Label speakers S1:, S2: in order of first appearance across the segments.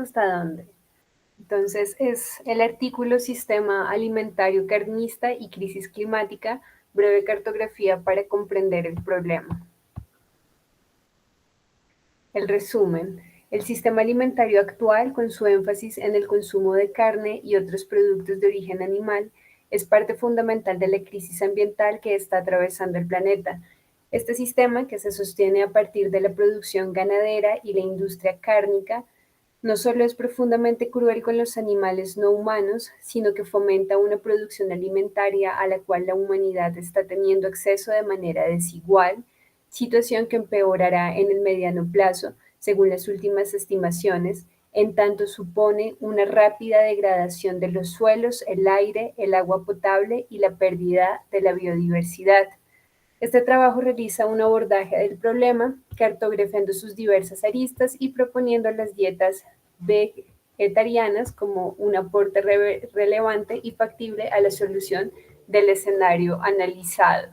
S1: hasta dónde. Entonces es el artículo Sistema Alimentario Carnista y Crisis Climática, breve cartografía para comprender el problema. El resumen. El sistema alimentario actual, con su énfasis en el consumo de carne y otros productos de origen animal, es parte fundamental de la crisis ambiental que está atravesando el planeta. Este sistema, que se sostiene a partir de la producción ganadera y la industria cárnica, no solo es profundamente cruel con los animales no humanos, sino que fomenta una producción alimentaria a la cual la humanidad está teniendo acceso de manera desigual, situación que empeorará en el mediano plazo, según las últimas estimaciones, en tanto supone una rápida degradación de los suelos, el aire, el agua potable y la pérdida de la biodiversidad. Este trabajo realiza un abordaje del problema, cartografiando sus diversas aristas y proponiendo las dietas vegetarianas como un aporte relevante y factible a la solución del escenario analizado.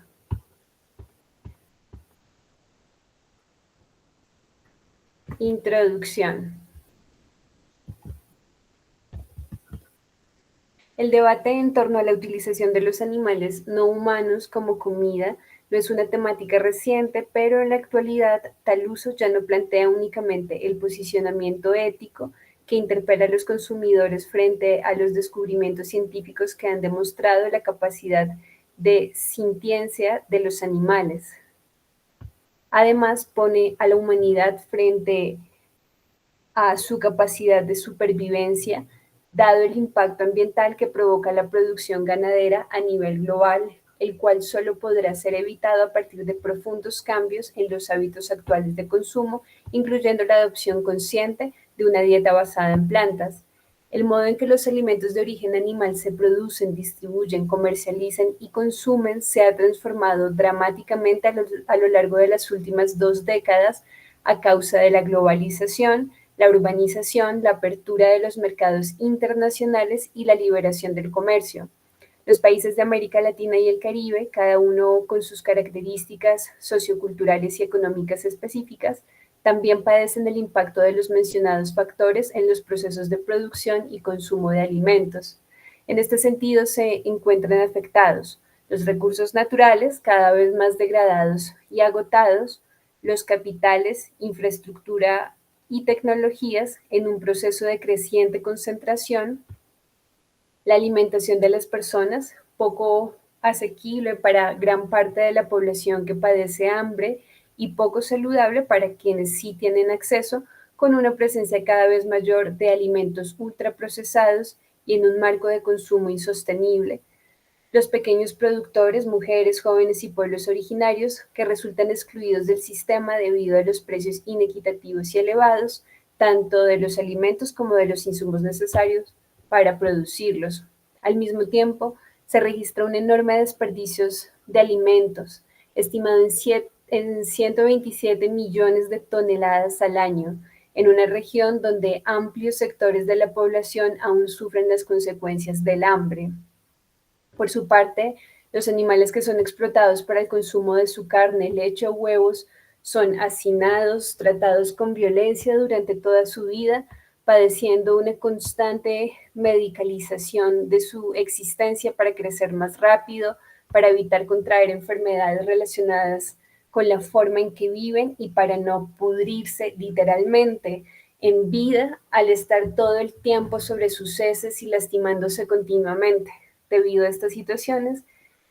S1: Introducción. El debate en torno a la utilización de los animales no humanos como comida no es una temática reciente, pero en la actualidad tal uso ya no plantea únicamente el posicionamiento ético que interpela a los consumidores frente a los descubrimientos científicos que han demostrado la capacidad de sintiencia de los animales. Además, pone a la humanidad frente a su capacidad de supervivencia, dado el impacto ambiental que provoca la producción ganadera a nivel global, el cual solo podrá ser evitado a partir de profundos cambios en los hábitos actuales de consumo, incluyendo la adopción consciente de una dieta basada en plantas. El modo en que los alimentos de origen animal se producen, distribuyen, comercializan y consumen se ha transformado dramáticamente a lo largo de las últimas 2 décadas a causa de la globalización, la urbanización, la apertura de los mercados internacionales y la liberación del comercio. Los países de América Latina y el Caribe, cada uno con sus características socioculturales y económicas específicas, también padecen el impacto de los mencionados factores en los procesos de producción y consumo de alimentos. En este sentido, se encuentran afectados los recursos naturales, cada vez más degradados y agotados, los capitales, infraestructura y tecnologías en un proceso de creciente concentración, la alimentación de las personas, poco asequible para gran parte de la población que padece hambre y poco saludable para quienes sí tienen acceso, con una presencia cada vez mayor de alimentos ultraprocesados y en un marco de consumo insostenible. Los pequeños productores, mujeres, jóvenes y pueblos originarios que resultan excluidos del sistema debido a los precios inequitativos y elevados, tanto de los alimentos como de los insumos necesarios para producirlos. Al mismo tiempo, se registra un enorme desperdicio de alimentos, estimado en 127 millones de toneladas al año, en una región donde amplios sectores de la población aún sufren las consecuencias del hambre. Por su parte, los animales que son explotados para el consumo de su carne, leche o huevos son hacinados, tratados con violencia durante toda su vida, padeciendo una constante medicalización de su existencia para crecer más rápido, para evitar contraer enfermedades relacionadas con la forma en que viven y para no pudrirse literalmente en vida al estar todo el tiempo sobre sus heces y lastimándose continuamente. Debido a estas situaciones,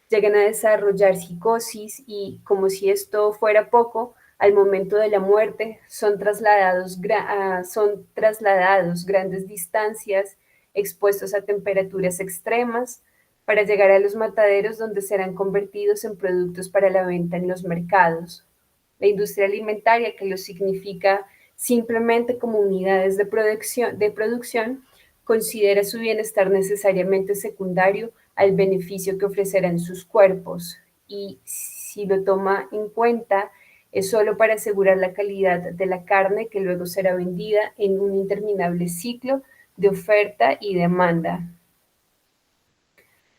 S1: llegan a desarrollar psicosis y, como si esto fuera poco, al momento de la muerte son trasladados grandes distancias, expuestos a temperaturas extremas, para llegar a los mataderos donde serán convertidos en productos para la venta en los mercados. La industria alimentaria, que lo significa simplemente como unidades de producción, considera su bienestar necesariamente secundario al beneficio que ofrecerán sus cuerpos y, si lo toma en cuenta, es solo para asegurar la calidad de la carne que luego será vendida en un interminable ciclo de oferta y demanda.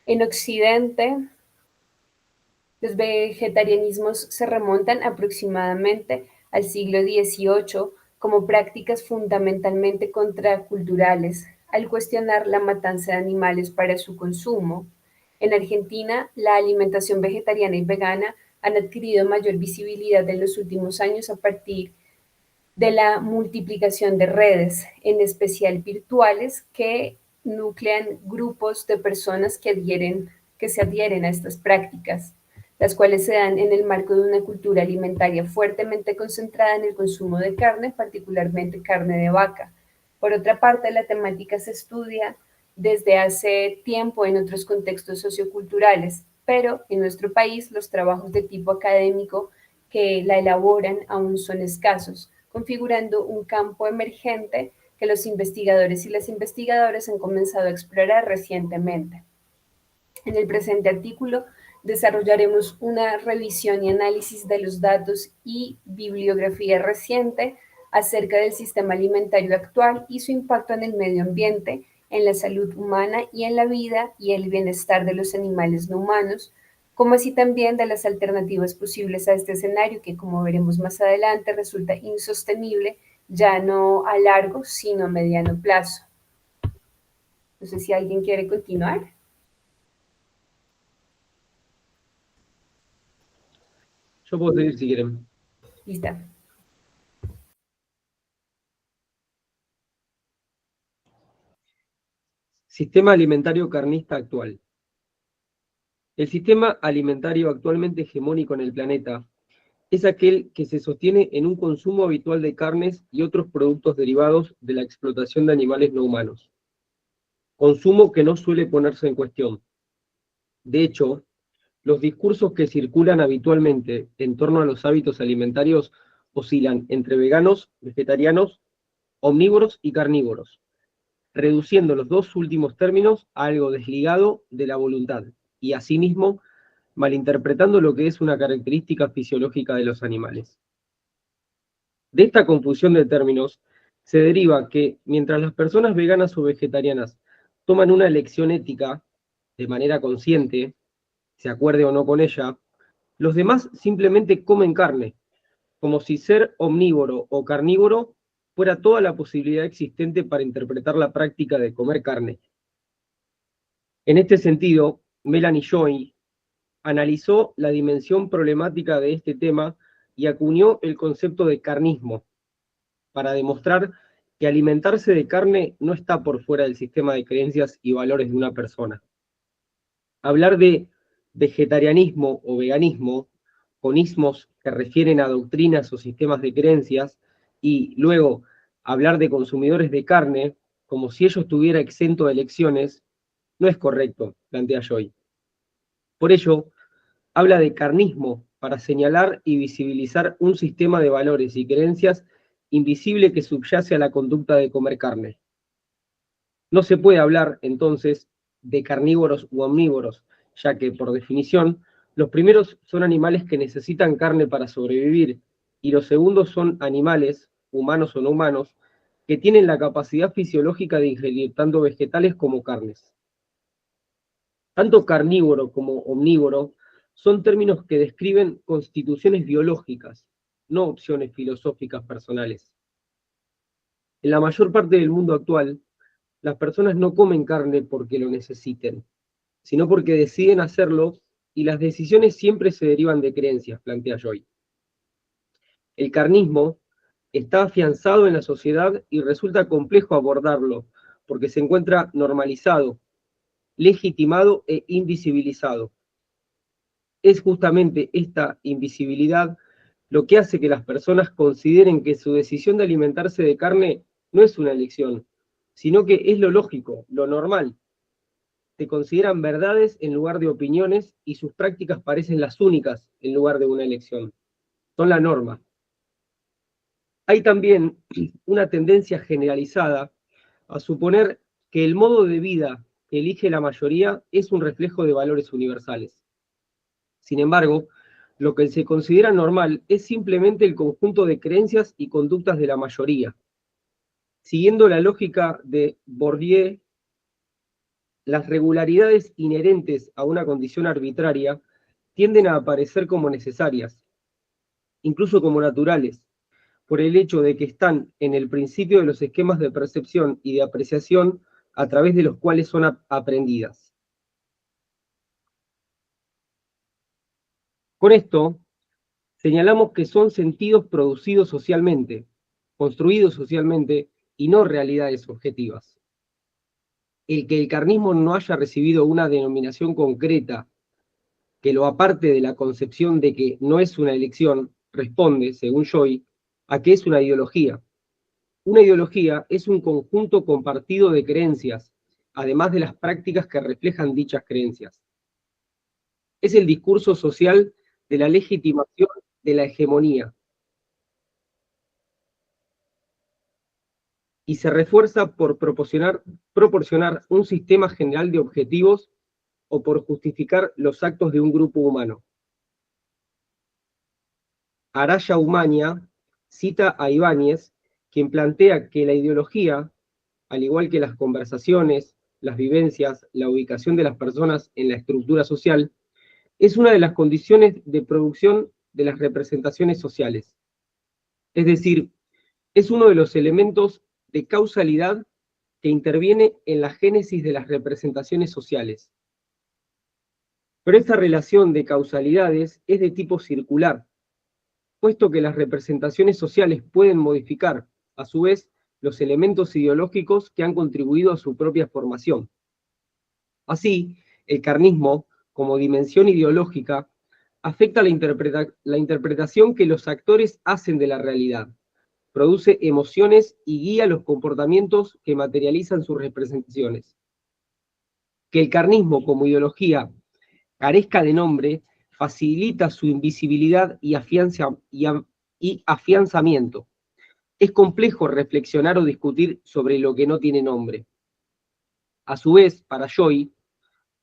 S1: En Occidente, los vegetarianismos se remontan aproximadamente al siglo XVIII como prácticas fundamentalmente contraculturales, al cuestionar la matanza de animales para su consumo. En Argentina, la alimentación vegetariana y vegana han adquirido mayor visibilidad en los últimos años a partir de la multiplicación de redes, en especial virtuales, que nuclean grupos de personas que se adhieren a estas prácticas, las cuales se dan en el marco de una cultura alimentaria fuertemente concentrada en el consumo de carne, particularmente carne de vaca. Por otra parte, la temática se estudia desde hace tiempo en otros contextos socioculturales, pero en nuestro país los trabajos de tipo académico que la elaboran aún son escasos, configurando un campo emergente que los investigadores y las investigadoras han comenzado a explorar recientemente. En el presente artículo desarrollaremos una revisión y análisis de los datos y bibliografía reciente acerca del sistema alimentario actual y su impacto en el medio ambiente, en la salud humana y en la vida y el bienestar de los animales no humanos, como así también de las alternativas posibles a este escenario que, como veremos más adelante, resulta insostenible ya no a largo, sino a mediano plazo. No sé si alguien quiere continuar.
S2: Yo puedo seguir si quieren.
S1: Lista.
S2: Sistema alimentario carnista actual. El sistema alimentario actualmente hegemónico en el planeta es aquel que se sostiene en un consumo habitual de carnes y otros productos derivados de la explotación de animales no humanos. Consumo que no suele ponerse en cuestión. De hecho, los discursos que circulan habitualmente en torno a los hábitos alimentarios oscilan entre veganos, vegetarianos, omnívoros y carnívoros, reduciendo los dos últimos términos a algo desligado de la voluntad y asimismo malinterpretando lo que es una característica fisiológica de los animales. De esta confusión de términos se deriva que mientras las personas veganas o vegetarianas toman una elección ética de manera consciente, se acuerde o no con ella, los demás simplemente comen carne, como si ser omnívoro o carnívoro fuera toda la posibilidad existente para interpretar la práctica de comer carne. En este sentido, Melanie Joy analizó la dimensión problemática de este tema y acuñó el concepto de carnismo, para demostrar que alimentarse de carne no está por fuera del sistema de creencias y valores de una persona. Hablar de vegetarianismo o veganismo, con ismos que refieren a doctrinas o sistemas de creencias, y luego hablar de consumidores de carne como si ello estuviera exento de elecciones, no es correcto, plantea Joy. Por ello, habla de carnismo para señalar y visibilizar un sistema de valores y creencias invisible que subyace a la conducta de comer carne. No se puede hablar, entonces, de carnívoros u omnívoros, ya que, por definición, los primeros son animales que necesitan carne para sobrevivir, y los segundos son animales, humanos o no humanos, que tienen la capacidad fisiológica de ingerir tanto vegetales como carnes. Tanto carnívoro como omnívoro son términos que describen constituciones biológicas, no opciones filosóficas personales. En la mayor parte del mundo actual, las personas no comen carne porque lo necesiten, sino porque deciden hacerlo y las decisiones siempre se derivan de creencias, plantea Joy. El carnismo está afianzado en la sociedad y resulta complejo abordarlo porque se encuentra normalizado, legitimado e invisibilizado. Es justamente esta invisibilidad lo que hace que las personas consideren que su decisión de alimentarse de carne no es una elección, sino que es lo lógico, lo normal. Se consideran verdades en lugar de opiniones y sus prácticas parecen las únicas en lugar de una elección. Son la norma. Hay también una tendencia generalizada a suponer que el modo de vida que elige la mayoría es un reflejo de valores universales. Sin embargo, lo que se considera normal es simplemente el conjunto de creencias y conductas de la mayoría. Siguiendo la lógica de Bourdieu, las regularidades inherentes a una condición arbitraria tienden a aparecer como necesarias, incluso como naturales, por el hecho de que están en el principio de los esquemas de percepción y de apreciación a través de los cuales son aprendidas. Con esto, señalamos que son sentidos producidos socialmente, construidos socialmente y no realidades objetivas. El que el carnismo no haya recibido una denominación concreta que lo aparte de la concepción de que no es una elección, responde, según Joy, a que es una ideología. Una ideología es un conjunto compartido de creencias, además de las prácticas que reflejan dichas creencias. Es el discurso social de la legitimación de la hegemonía y se refuerza por proporcionar un sistema general de objetivos o por justificar los actos de un grupo humano. Araya Umaña cita a Ibáñez, quien plantea que la ideología, al igual que las conversaciones, las vivencias, la ubicación de las personas en la estructura social, es una de las condiciones de producción de las representaciones sociales. Es decir, es uno de los elementos de causalidad que interviene en la génesis de las representaciones sociales. Pero esta relación de causalidades es de tipo circular, puesto que las representaciones sociales pueden modificar, a su vez, los elementos ideológicos que han contribuido a su propia formación. Así, el carnismo, como dimensión ideológica, afecta la interpretación que los actores hacen de la realidad, produce emociones y guía los comportamientos que materializan sus representaciones. Que el carnismo como ideología carezca de nombre facilita su invisibilidad y afianzamiento. Es complejo reflexionar o discutir sobre lo que no tiene nombre. A su vez, para Joy,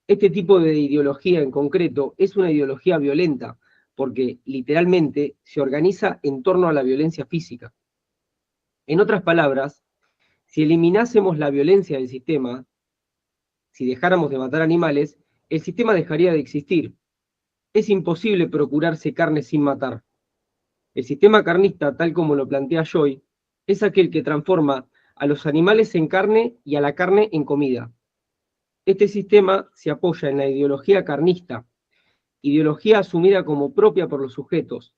S2: este tipo de ideología en concreto es una ideología violenta, porque literalmente se organiza en torno a la violencia física. En otras palabras, si eliminásemos la violencia del sistema, si dejáramos de matar animales, el sistema dejaría de existir. Es imposible procurarse carne sin matar. El sistema carnista, tal como lo plantea Joy, es aquel que transforma a los animales en carne y a la carne en comida. Este sistema se apoya en la ideología carnista, ideología asumida como propia por los sujetos,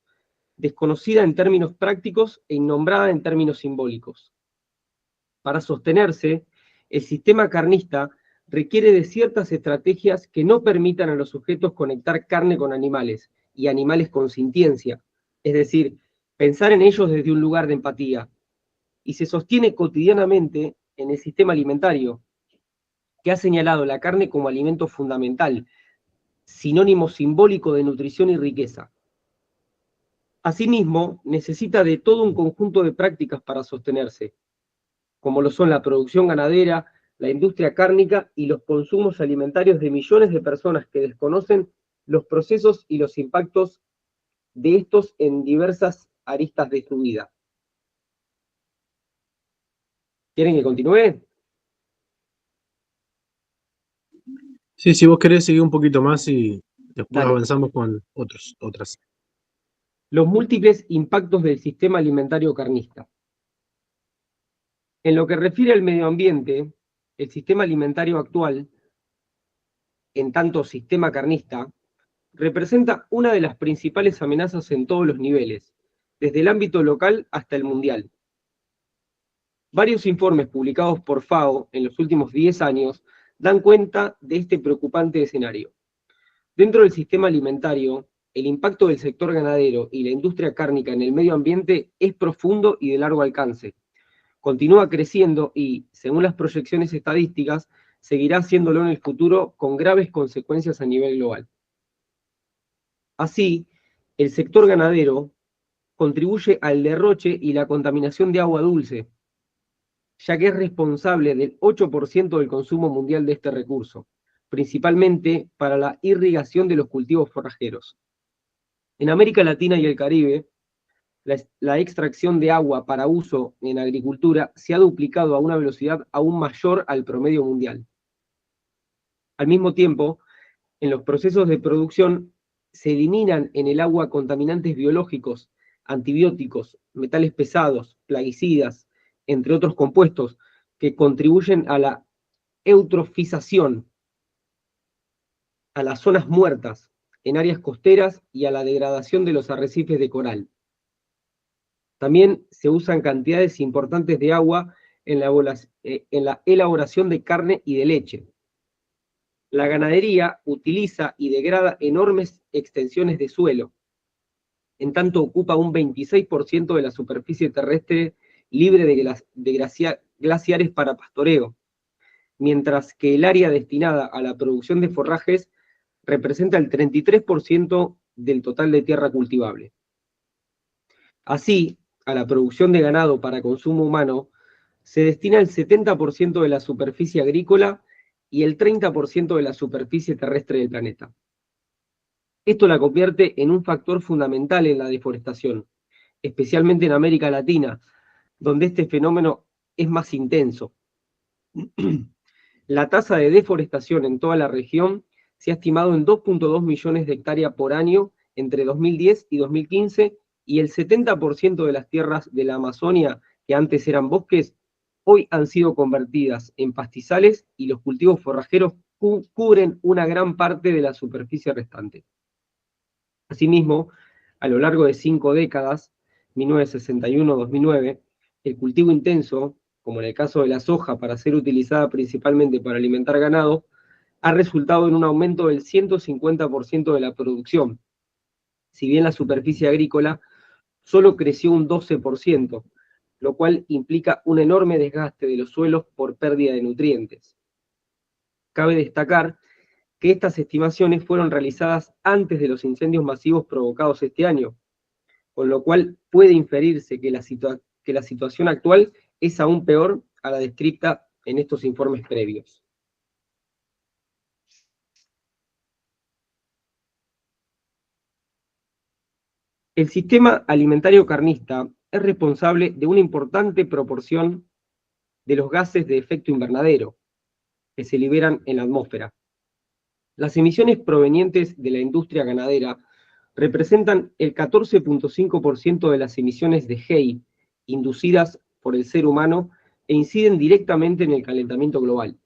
S2: desconocida en términos prácticos e innombrada en términos simbólicos. Para sostenerse, el sistema carnista requiere de ciertas estrategias que no permitan a los sujetos conectar carne con animales y animales con sintiencia, es decir, pensar en ellos desde un lugar de empatía, y se sostiene cotidianamente en el sistema alimentario, que ha señalado la carne como alimento fundamental, sinónimo simbólico de nutrición y riqueza. Asimismo, necesita de todo un conjunto de prácticas para sostenerse, como lo son la producción ganadera, la industria cárnica y los consumos alimentarios de millones de personas que desconocen los procesos y los impactos de estos en diversas aristas de su vida. ¿Quieren que continúe?
S3: Sí, si vos querés seguir un poquito más y después
S2: Dale.
S3: avanzamos con otras.
S2: Los múltiples impactos del sistema alimentario carnista. En lo que refiere al medio ambiente, el sistema alimentario actual, en tanto sistema carnista, representa una de las principales amenazas en todos los niveles, desde el ámbito local hasta el mundial. Varios informes publicados por FAO en los últimos 10 años dan cuenta de este preocupante escenario. Dentro del sistema alimentario, el impacto del sector ganadero y la industria cárnica en el medio ambiente es profundo y de largo alcance. Continúa creciendo y, según las proyecciones estadísticas, seguirá haciéndolo en el futuro con graves consecuencias a nivel global. Así, el sector ganadero contribuye al derroche y la contaminación de agua dulce, ya que es responsable del 8% del consumo mundial de este recurso, principalmente para la irrigación de los cultivos forrajeros. En América Latina y el Caribe, la extracción de agua para uso en agricultura se ha duplicado a una velocidad aún mayor al promedio mundial. Al mismo tiempo, en los procesos de producción se eliminan en el agua contaminantes biológicos antibióticos, metales pesados, plaguicidas, entre otros compuestos, que contribuyen a la eutrofización, a las zonas muertas en áreas costeras y a la degradación de los arrecifes de coral. También se usan cantidades importantes de agua en la elaboración de carne y de leche. La ganadería utiliza y degrada enormes extensiones de suelo, en tanto ocupa un 26% de la superficie terrestre libre de glaciares para pastoreo, mientras que el área destinada a la producción de forrajes representa el 33% del total de tierra cultivable. Así, a la producción de ganado para consumo humano se destina el 70% de la superficie agrícola y el 30% de la superficie terrestre del planeta. Esto la convierte en un factor fundamental en la deforestación, especialmente en América Latina, donde este fenómeno es más intenso. La tasa de deforestación en toda la región se ha estimado en 2.2 millones de hectáreas por año entre 2010 y 2015, y el 70% de las tierras de la Amazonia, que antes eran bosques, hoy han sido convertidas en pastizales y los cultivos forrajeros cubren una gran parte de la superficie restante. Asimismo, a lo largo de 5 décadas, 1961-2009, el cultivo intenso, como en el caso de la soja para ser utilizada principalmente para alimentar ganado, ha resultado en un aumento del 150% de la producción, si bien la superficie agrícola solo creció un 12%, lo cual implica un enorme desgaste de los suelos por pérdida de nutrientes. Cabe destacar que estas estimaciones fueron realizadas antes de los incendios masivos provocados este año, con lo cual puede inferirse que la situación actual es aún peor a la descrita en estos informes previos. El sistema alimentario carnista es responsable de una importante proporción de los gases de efecto invernadero que se liberan en la atmósfera. Las emisiones provenientes de la industria ganadera representan el 14.5% de las emisiones de GEI inducidas por el ser humano e inciden directamente en el calentamiento global.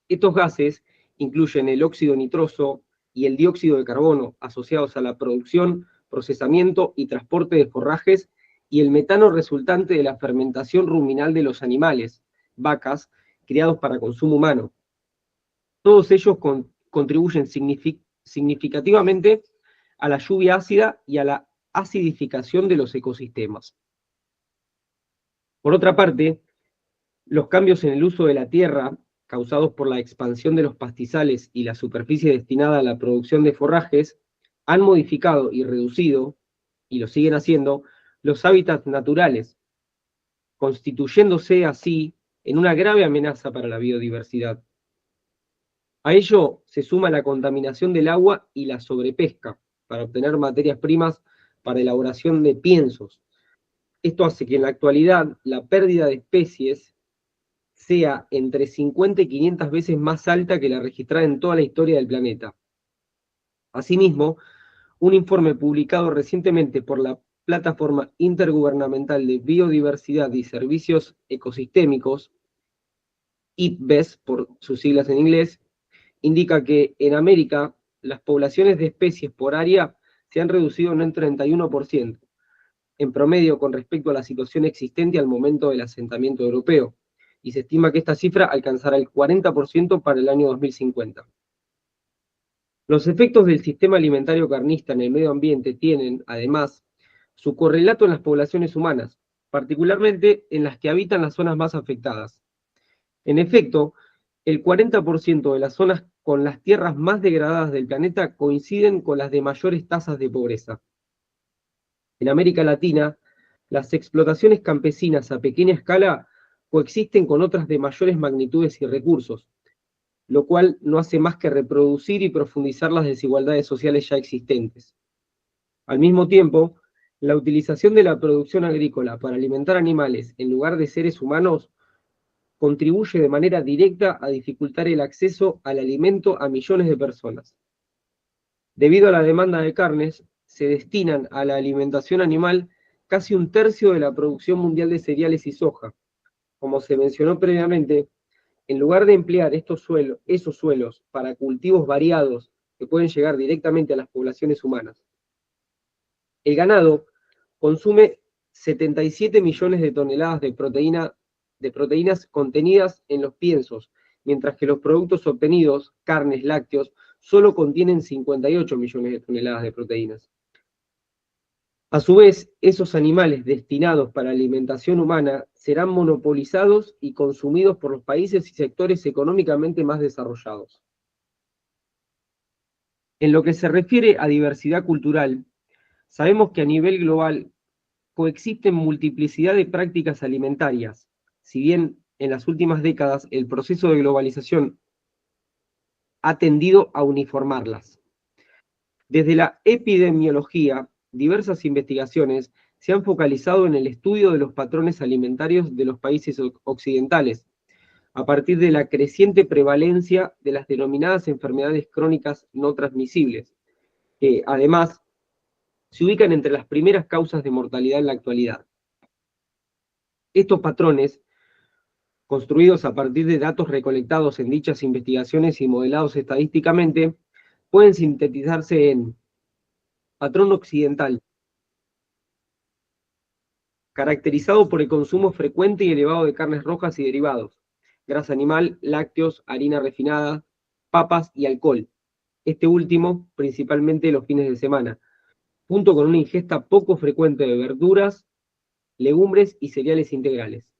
S2: Estos gases incluyen el óxido nitroso y el dióxido de carbono asociados a la producción, procesamiento y transporte de forrajes, y el metano resultante de la fermentación ruminal de los animales, vacas, criados para consumo humano. Todos ellos contribuyen significativamente a la lluvia ácida y a la acidificación de los ecosistemas. Por otra parte, los cambios en el uso de la tierra, causados por la expansión de los pastizales y la superficie destinada a la producción de forrajes, han modificado y reducido, y lo siguen haciendo, los hábitats naturales, constituyéndose así en una grave amenaza para la biodiversidad. A ello se suma la contaminación del agua y la sobrepesca para obtener materias primas para elaboración de piensos. Esto hace que en la actualidad la pérdida de especies sea entre 50 y 500 veces más alta que la registrada en toda la historia del planeta. Asimismo, un informe publicado recientemente por la Plataforma Intergubernamental de Biodiversidad y Servicios Ecosistémicos, IPBES por sus siglas en inglés, indica que en América las poblaciones de especies por área se han reducido en un 31%, en promedio con respecto a la situación existente al momento del asentamiento europeo, y se estima que esta cifra alcanzará el 40% para el año 2050. Los efectos del sistema alimentario carnista en el medio ambiente tienen, además, su correlato en las poblaciones humanas, particularmente en las que habitan las zonas más afectadas. En efecto, el 40% de las zonas con las tierras más degradadas del planeta coinciden con las de mayores tasas de pobreza. En América Latina, las explotaciones campesinas a pequeña escala coexisten con otras de mayores magnitudes y recursos, lo cual no hace más que reproducir y profundizar las desigualdades sociales ya existentes. Al mismo tiempo, la utilización de la producción agrícola para alimentar animales en lugar de seres humanos contribuye de manera directa a dificultar el acceso al alimento a millones de personas. Debido a la demanda de carnes, se destinan a la alimentación animal casi un tercio de la producción mundial de cereales y soja. Como se mencionó previamente, en lugar de emplear esos suelos para cultivos variados que pueden llegar directamente a las poblaciones humanas, el ganado consume 77 millones de toneladas de proteínas contenidas en los piensos, mientras que los productos obtenidos, carnes, lácteos, solo contienen 58 millones de toneladas de proteínas. A su vez, esos animales destinados para alimentación humana serán monopolizados y consumidos por los países y sectores económicamente más desarrollados. En lo que se refiere a diversidad cultural, sabemos que a nivel global coexisten multiplicidad de prácticas alimentarias, si bien en las últimas décadas el proceso de globalización ha tendido a uniformarlas. Desde la epidemiología, diversas investigaciones se han focalizado en el estudio de los patrones alimentarios de los países occidentales, a partir de la creciente prevalencia de las denominadas enfermedades crónicas no transmisibles, que además se ubican entre las primeras causas de mortalidad en la actualidad. Estos patrones, construidos a partir de datos recolectados en dichas investigaciones y modelados estadísticamente, pueden sintetizarse en patrón occidental, caracterizado por el consumo frecuente y elevado de carnes rojas y derivados, grasa animal, lácteos, harina refinada, papas y alcohol, este último principalmente los fines de semana, junto con una ingesta poco frecuente de verduras, legumbres y cereales integrales.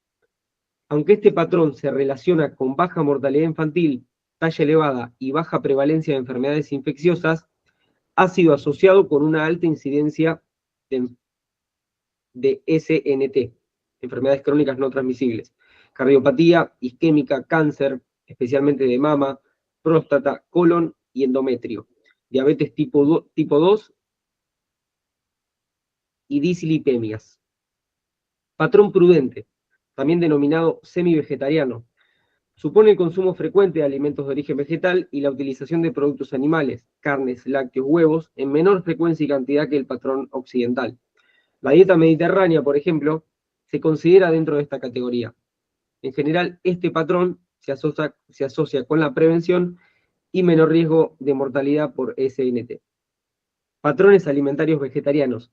S2: Aunque este patrón se relaciona con baja mortalidad infantil, talla elevada y baja prevalencia de enfermedades infecciosas, ha sido asociado con una alta incidencia de SNT, enfermedades crónicas no transmisibles, cardiopatía, isquémica, cáncer, especialmente de mama, próstata, colon y endometrio, diabetes tipo 2 y dislipemias. Patrón prudente, también denominado semi-vegetariano, supone el consumo frecuente de alimentos de origen vegetal y la utilización de productos animales, carnes, lácteos, huevos, en menor frecuencia y cantidad que el patrón occidental. La dieta mediterránea, por ejemplo, se considera dentro de esta categoría. En general, este patrón se asocia con la prevención y menor riesgo de mortalidad por SNT. Patrones alimentarios vegetarianos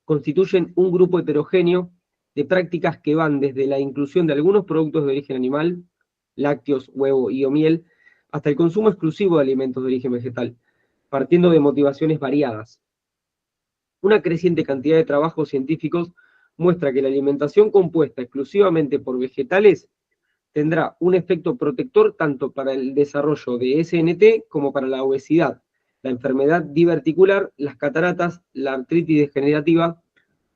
S2: constituyen un grupo heterogéneo de prácticas que van desde la inclusión de algunos productos de origen animal, lácteos, huevo y o miel, hasta el consumo exclusivo de alimentos de origen vegetal, partiendo de motivaciones variadas. Una creciente cantidad de trabajos científicos muestra que la alimentación compuesta exclusivamente por vegetales tendrá un efecto protector tanto para el desarrollo de SNT como para la obesidad, la enfermedad diverticular, las cataratas, la artritis degenerativa,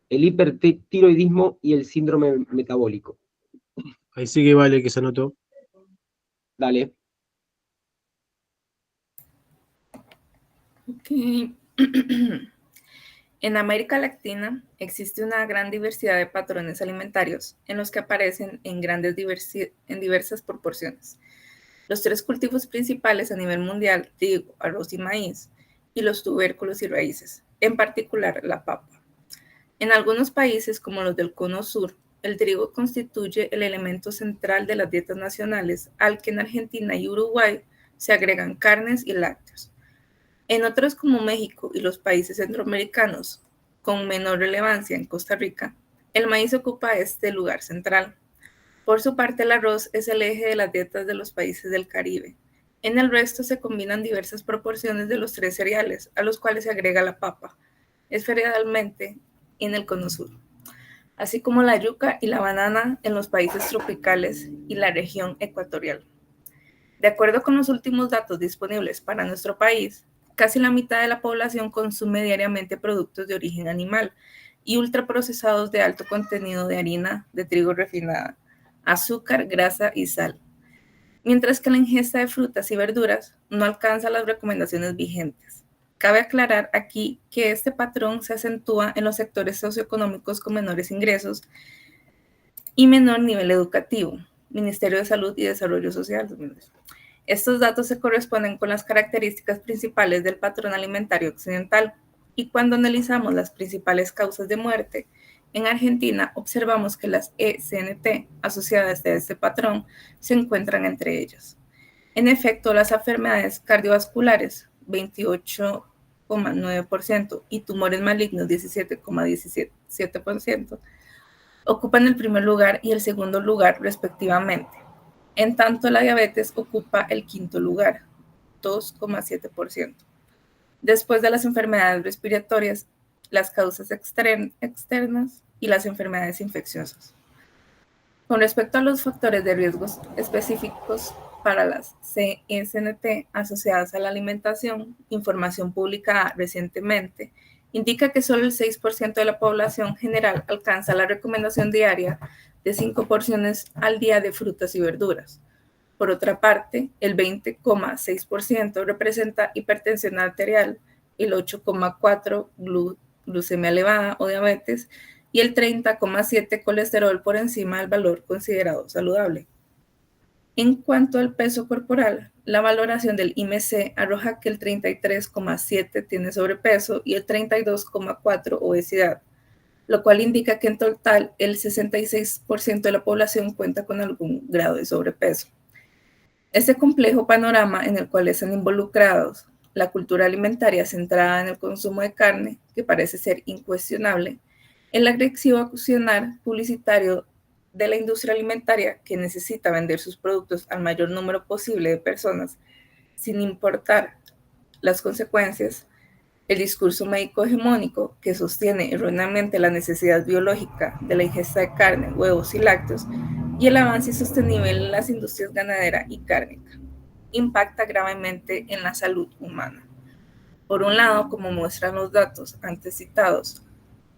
S2: el hipertiroidismo y el síndrome metabólico.
S3: Ahí sí que vale que se anotó.
S2: Dale.
S4: Ok. En América Latina existe una gran diversidad de patrones alimentarios en los que aparecen en diversas proporciones. Los tres cultivos principales a nivel mundial, trigo, arroz y maíz, y los tubérculos y raíces, en particular la papa. En algunos países, como los del Cono Sur, el trigo constituye el elemento central de las dietas nacionales, al que en Argentina y Uruguay se agregan carnes y lácteos. En otros como México y los países centroamericanos, con menor relevancia en Costa Rica, el maíz ocupa este lugar central. Por su parte, el arroz es el eje de las dietas de los países del Caribe. En el resto se combinan diversas proporciones de los tres cereales, a los cuales se agrega la papa, esferadamente en el Cono Sur, así como la yuca y la banana en los países tropicales y la región ecuatorial. De acuerdo con los últimos datos disponibles para nuestro país, casi la mitad de la población consume diariamente productos de origen animal y ultraprocesados de alto contenido de harina de trigo refinada, azúcar, grasa y sal, mientras que la ingesta de frutas y verduras no alcanza las recomendaciones vigentes. Cabe aclarar aquí que este patrón se acentúa en los sectores socioeconómicos con menores ingresos y menor nivel educativo, Ministerio de Salud y Desarrollo Social. Estos datos se corresponden con las características principales del patrón alimentario occidental, Y cuando analizamos las principales causas de muerte, en Argentina observamos que las ECNT asociadas a este patrón se encuentran entre ellas. En efecto, las enfermedades cardiovasculares, 28,9%, y tumores malignos, 17,17%, ocupan el primer lugar y el segundo lugar respectivamente. En tanto, la diabetes ocupa el quinto lugar, 2,7%. Después de las enfermedades respiratorias, las causas externas y las enfermedades infecciosas. Con respecto a los factores de riesgos específicos para las CSNT asociadas a la alimentación, información publicada recientemente indica que solo el 6% de la población general alcanza la recomendación diaria de 5 porciones al día de frutas y verduras. Por otra parte, el 20,6% representa hipertensión arterial, el 8,4% glucemia elevada o diabetes y el 30,7% colesterol por encima del valor considerado saludable. En cuanto al peso corporal, la valoración del IMC arroja que el 33,7% tiene sobrepeso y el 32,4% obesidad, lo cual indica que en total el 66% de la población cuenta con algún grado de sobrepeso. Este complejo panorama en el cual están involucrados la cultura alimentaria centrada en el consumo de carne, que parece ser incuestionable, el agresivo accionar publicitario de la industria alimentaria que necesita vender sus productos al mayor número posible de personas sin importar las consecuencias, el discurso médico hegemónico que sostiene erróneamente la necesidad biológica de la ingesta de carne, huevos y lácteos, y el avance sostenible en las industrias ganadera y cárnica impacta gravemente en la salud humana. Por un lado, como muestran los datos antes citados,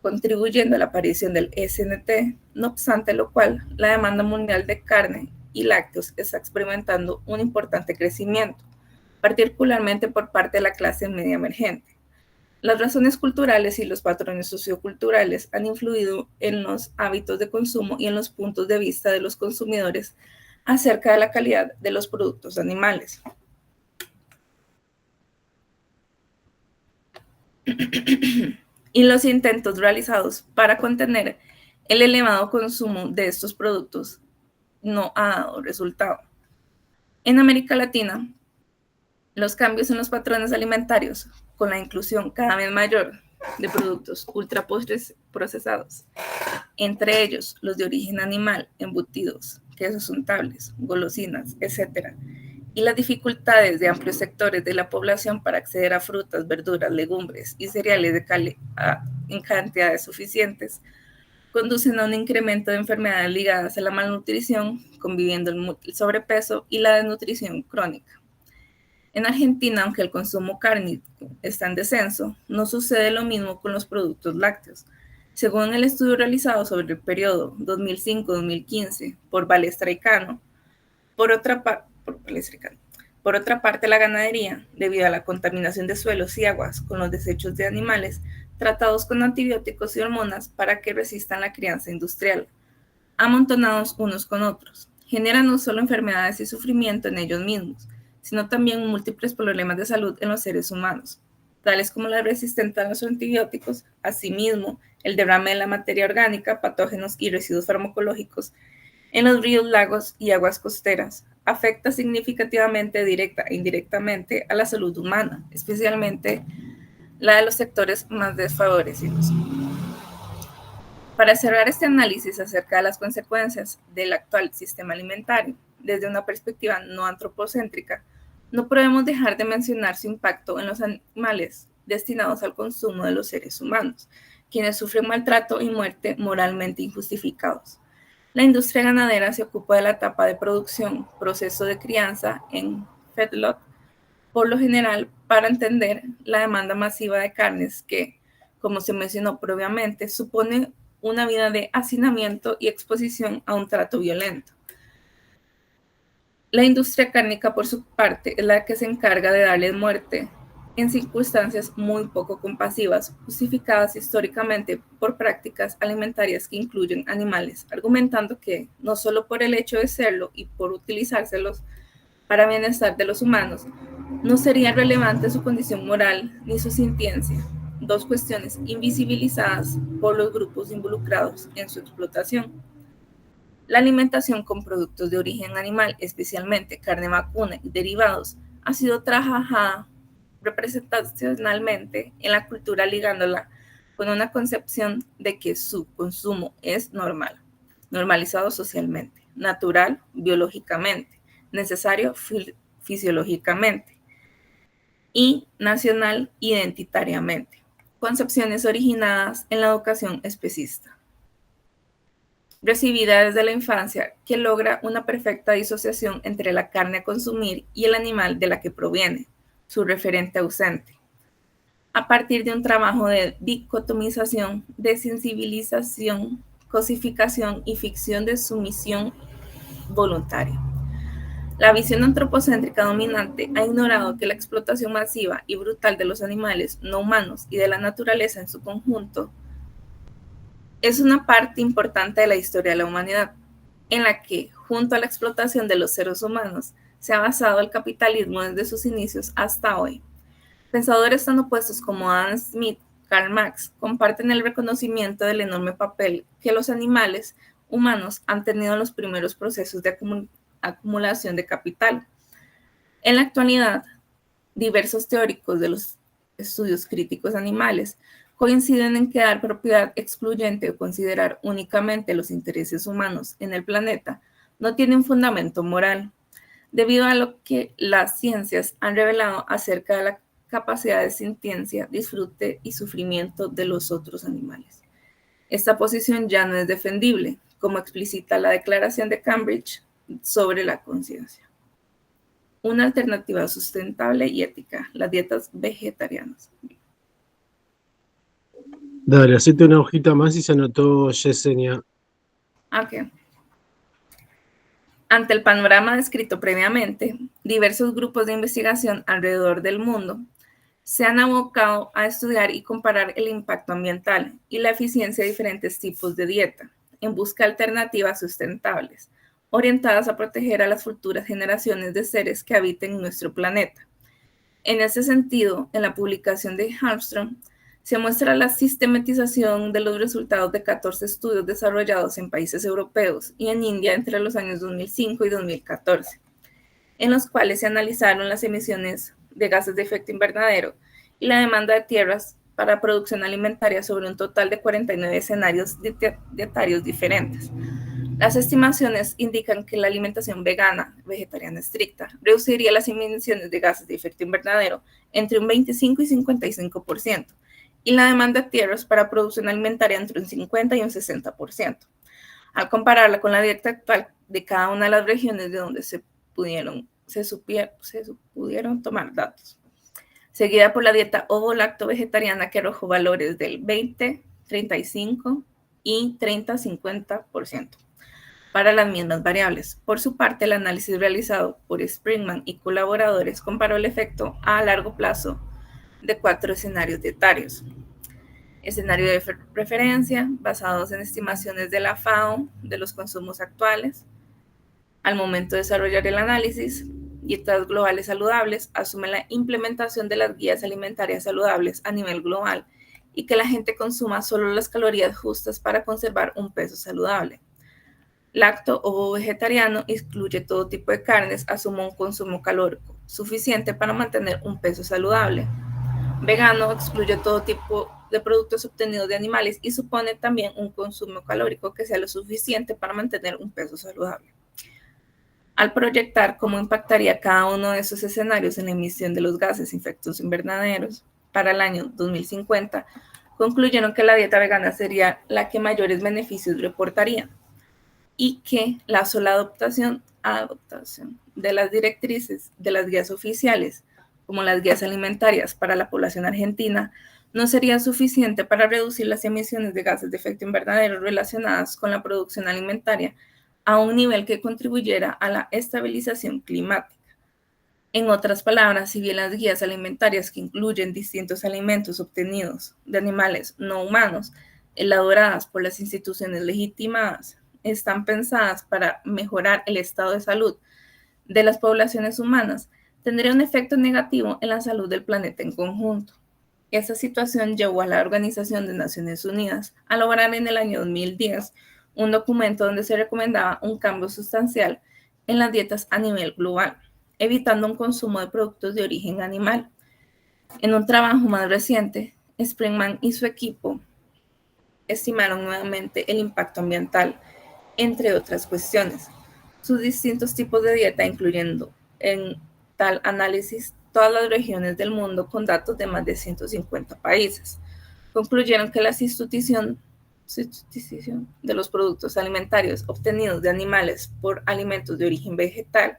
S4: contribuyendo a la aparición del SNT, no obstante lo cual, la demanda mundial de carne y lácteos está experimentando un importante crecimiento, particularmente por parte de la clase media emergente. Las razones culturales y los patrones socioculturales han influido en los hábitos de consumo y en los puntos de vista de los consumidores acerca de la calidad de los productos animales. Y los intentos realizados para contener el elevado consumo de estos productos no ha dado resultado. En América Latina, los cambios en los patrones alimentarios, con la inclusión cada vez mayor de productos ultraprocesados, entre ellos los de origen animal, embutidos, quesos untables, golosinas, etc., y las dificultades de amplios sectores de la población para acceder a frutas, verduras, legumbres y cereales en cantidades suficientes, conducen a un incremento de enfermedades ligadas a la malnutrición, conviviendo el sobrepeso y la desnutrición crónica. En Argentina, aunque el consumo cárnico está en descenso, no sucede lo mismo con los productos lácteos. Según el estudio realizado sobre el periodo 2005-2015 por Balestra y Cano, por otra parte, la ganadería, debido a la contaminación de suelos y aguas con los desechos de animales tratados con antibióticos y hormonas para que resistan la crianza industrial, amontonados unos con otros, generan no solo enfermedades y sufrimiento en ellos mismos, sino también múltiples problemas de salud en los seres humanos, tales como la resistencia a los antibióticos, asimismo, el derrame de la materia orgánica, patógenos y residuos farmacológicos en los ríos, lagos y aguas costeras, afecta significativamente, directa e indirectamente, a la salud humana, especialmente la de los sectores más desfavorecidos. Para cerrar este análisis acerca de las consecuencias del actual sistema alimentario, desde una perspectiva no antropocéntrica, no podemos dejar de mencionar su impacto en los animales destinados al consumo de los seres humanos, quienes sufren maltrato y muerte moralmente injustificados. La industria ganadera se ocupa de la etapa de producción, proceso de crianza en feedlot, por lo general para entender la demanda masiva de carnes que, como se mencionó previamente, supone una vida de hacinamiento y exposición a un trato violento. La industria cárnica, por su parte, es la que se encarga de darle muerte en circunstancias muy poco compasivas, justificadas históricamente por prácticas alimentarias que incluyen animales, argumentando que, no solo por el hecho de serlo y por utilizárselos para bienestar de los humanos, no sería relevante su condición moral ni su sintiencia. dos cuestiones invisibilizadas por los grupos involucrados en su explotación. La alimentación con productos de origen animal, especialmente carne vacuna y derivados, ha sido trabajada representacionalmente en la cultura, ligándola con una concepción de que su consumo es normal, normalizado socialmente, natural biológicamente, necesario fisiológicamente y nacional identitariamente. Concepciones originadas en la educación especista, recibida desde la infancia, que logra una perfecta disociación entre la carne a consumir y el animal de la que proviene, su referente ausente, a partir de un trabajo de dicotomización, desensibilización, cosificación y ficción de sumisión voluntaria. La visión antropocéntrica dominante ha ignorado que la explotación masiva y brutal de los animales no humanos y de la naturaleza en su conjunto es una parte importante de la historia de la humanidad, en la que, junto a la explotación de los seres humanos, se ha basado el capitalismo desde sus inicios hasta hoy. Pensadores tan opuestos como Adam Smith, Karl Marx, comparten el reconocimiento del enorme papel que los animales humanos han tenido en los primeros procesos de acumulación de capital. En la actualidad, diversos teóricos de los estudios críticos animales coinciden en que dar propiedad excluyente o considerar únicamente los intereses humanos en el planeta no tiene un fundamento moral, debido a lo que las ciencias han revelado acerca de la capacidad de sintiencia, disfrute y sufrimiento de los otros animales. Esta posición ya no es defendible, como explicita la Declaración de Cambridge sobre la conciencia. Una alternativa sustentable y ética, las dietas vegetarianas.
S3: Dale, hacete una hojita más y se anotó Yesenia.
S4: Ok. Ante el panorama descrito previamente, diversos grupos de investigación alrededor del mundo se han abocado a estudiar y comparar el impacto ambiental y la eficiencia de diferentes tipos de dieta, en busca de alternativas sustentables, orientadas a proteger a las futuras generaciones de seres que habiten en nuestro planeta. En ese sentido, en la publicación de Armstrong, se muestra la sistematización de los resultados de 14 estudios desarrollados en países europeos y en India entre los años 2005 y 2014, en los cuales se analizaron las emisiones de gases de efecto invernadero y la demanda de tierras para producción alimentaria sobre un total de 49 escenarios dietarios diferentes. Las estimaciones indican que la alimentación vegana, vegetariana estricta, reduciría las emisiones de gases de efecto invernadero entre un 25 y 55%, y la demanda de tierras para producción alimentaria entre un 50 y un 60%, al compararla con la dieta actual de cada una de las regiones de donde se pudieron tomar datos, seguida por la dieta ovo-lacto-vegetariana, que arrojó valores del 20, 35 y 30-50% para las mismas variables. Por su parte, el análisis realizado por Springman y colaboradores comparó el efecto a largo plazo de 4 escenarios dietarios. Escenario de referencia, basados en estimaciones de la FAO de los consumos actuales. Al momento de desarrollar el análisis, dietas globales saludables asume la implementación de las guías alimentarias saludables a nivel global y que la gente consuma solo las calorías justas para conservar un peso saludable. Lacto o vegetariano excluye todo tipo de carnes, asume un consumo calórico suficiente para mantener un peso saludable. Vegano excluye todo tipo de productos obtenidos de animales y supone también un consumo calórico que sea lo suficiente para mantener un peso saludable. Al proyectar cómo impactaría cada uno de esos escenarios en la emisión de los gases de efecto invernaderos para el año 2050, concluyeron que la dieta vegana sería la que mayores beneficios reportaría y que la sola adoptación de las directrices de las guías oficiales, como las guías alimentarias para la población argentina, no sería suficiente para reducir las emisiones de gases de efecto invernadero relacionadas con la producción alimentaria a un nivel que contribuyera a la estabilización climática. En otras palabras, si bien las guías alimentarias, que incluyen distintos alimentos obtenidos de animales no humanos, elaboradas por las instituciones legitimadas, están pensadas para mejorar el estado de salud de las poblaciones humanas, tendría un efecto negativo en la salud del planeta en conjunto. Esa situación llevó a la Organización de Naciones Unidas a lograr en el año 2010 un documento donde se recomendaba un cambio sustancial en las dietas a nivel global, evitando un consumo de productos de origen animal. En un trabajo más reciente, Springman y su equipo estimaron nuevamente el impacto ambiental, entre otras cuestiones. Sus distintos tipos de dieta, incluyendo en tal análisis todas las regiones del mundo con datos de más de 150 países, concluyeron que la sustitución de los productos alimentarios obtenidos de animales por alimentos de origen vegetal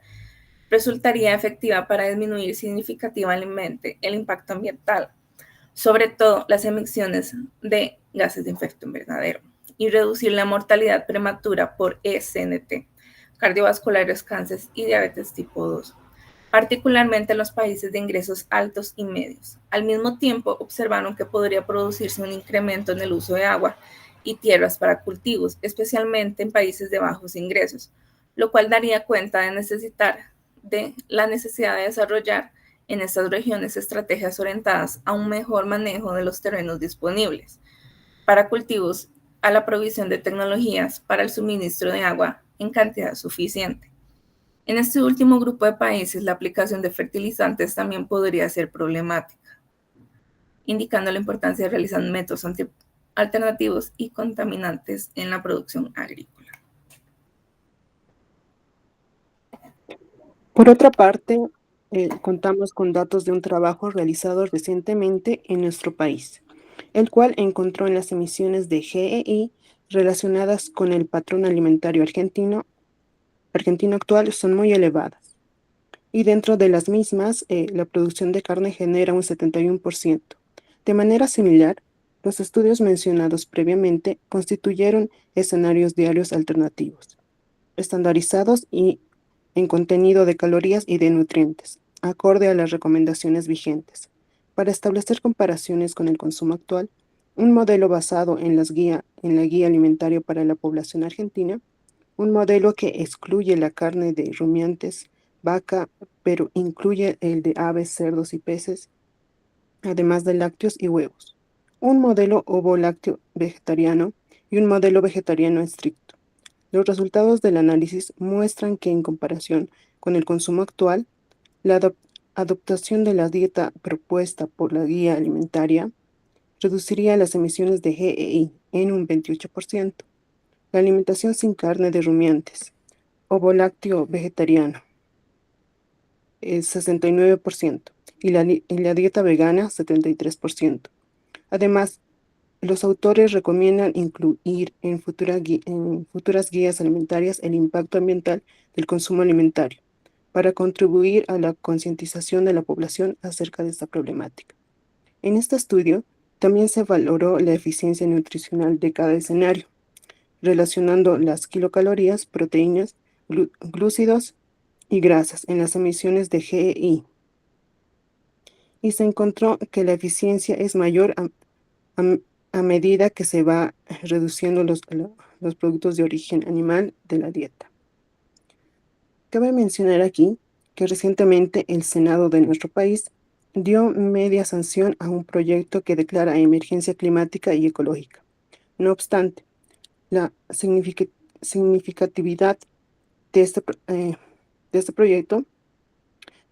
S4: resultaría efectiva para disminuir significativamente el impacto ambiental, sobre todo las emisiones de gases de efecto invernadero, y reducir la mortalidad prematura por ECNT, cardiovasculares, cánceres y diabetes tipo 2, particularmente en los países de ingresos altos y medios. Al mismo tiempo, observaron que podría producirse un incremento en el uso de agua y tierras para cultivos, especialmente en países de bajos ingresos, lo cual daría cuenta de la necesidad de desarrollar en estas regiones estrategias orientadas a un mejor manejo de los terrenos disponibles para cultivos, a la provisión de tecnologías para el suministro de agua en cantidad suficiente. En este último grupo de países, la aplicación de fertilizantes también podría ser problemática, indicando la importancia de realizar métodos alternativos y contaminantes en la producción agrícola.
S5: Por otra parte, contamos con datos de un trabajo realizado recientemente en nuestro país, el cual encontró en las emisiones de GEI relacionadas con el patrón alimentario argentino actual son muy elevadas. Y dentro de las mismas, la producción de carne genera un 71%. De manera similar, los estudios mencionados previamente constituyeron escenarios diarios alternativos, estandarizados y en contenido de calorías y de nutrientes, acorde a las recomendaciones vigentes. Para establecer comparaciones con el consumo actual, un modelo basado en la guía alimentaria para la población argentina, un modelo que excluye la carne de rumiantes, vaca, pero incluye el de aves, cerdos y peces, además de lácteos y huevos. Un modelo ovo-lácteo vegetariano y un modelo vegetariano estricto. Los resultados del análisis muestran que en comparación con el consumo actual, la adoptación de la dieta propuesta por la guía alimentaria reduciría las emisiones de GEI en un 28%. La alimentación sin carne de rumiantes, ovo-lácteo vegetariano, es 69%, y la dieta vegana, 73%. Además, los autores recomiendan incluir en futuras guías alimentarias el impacto ambiental del consumo alimentario para contribuir a la concientización de la población acerca de esta problemática. En este estudio, también se valoró la eficiencia nutricional de cada escenario, relacionando las kilocalorías, proteínas, glúcidos y grasas en las emisiones de GEI. Y se encontró que la eficiencia es mayor a medida que se va reduciendo los productos de origen animal de la dieta. Cabe mencionar aquí que recientemente el Senado de nuestro país dio media sanción a un proyecto que declara emergencia climática y ecológica. No obstante, la significatividad de este proyecto,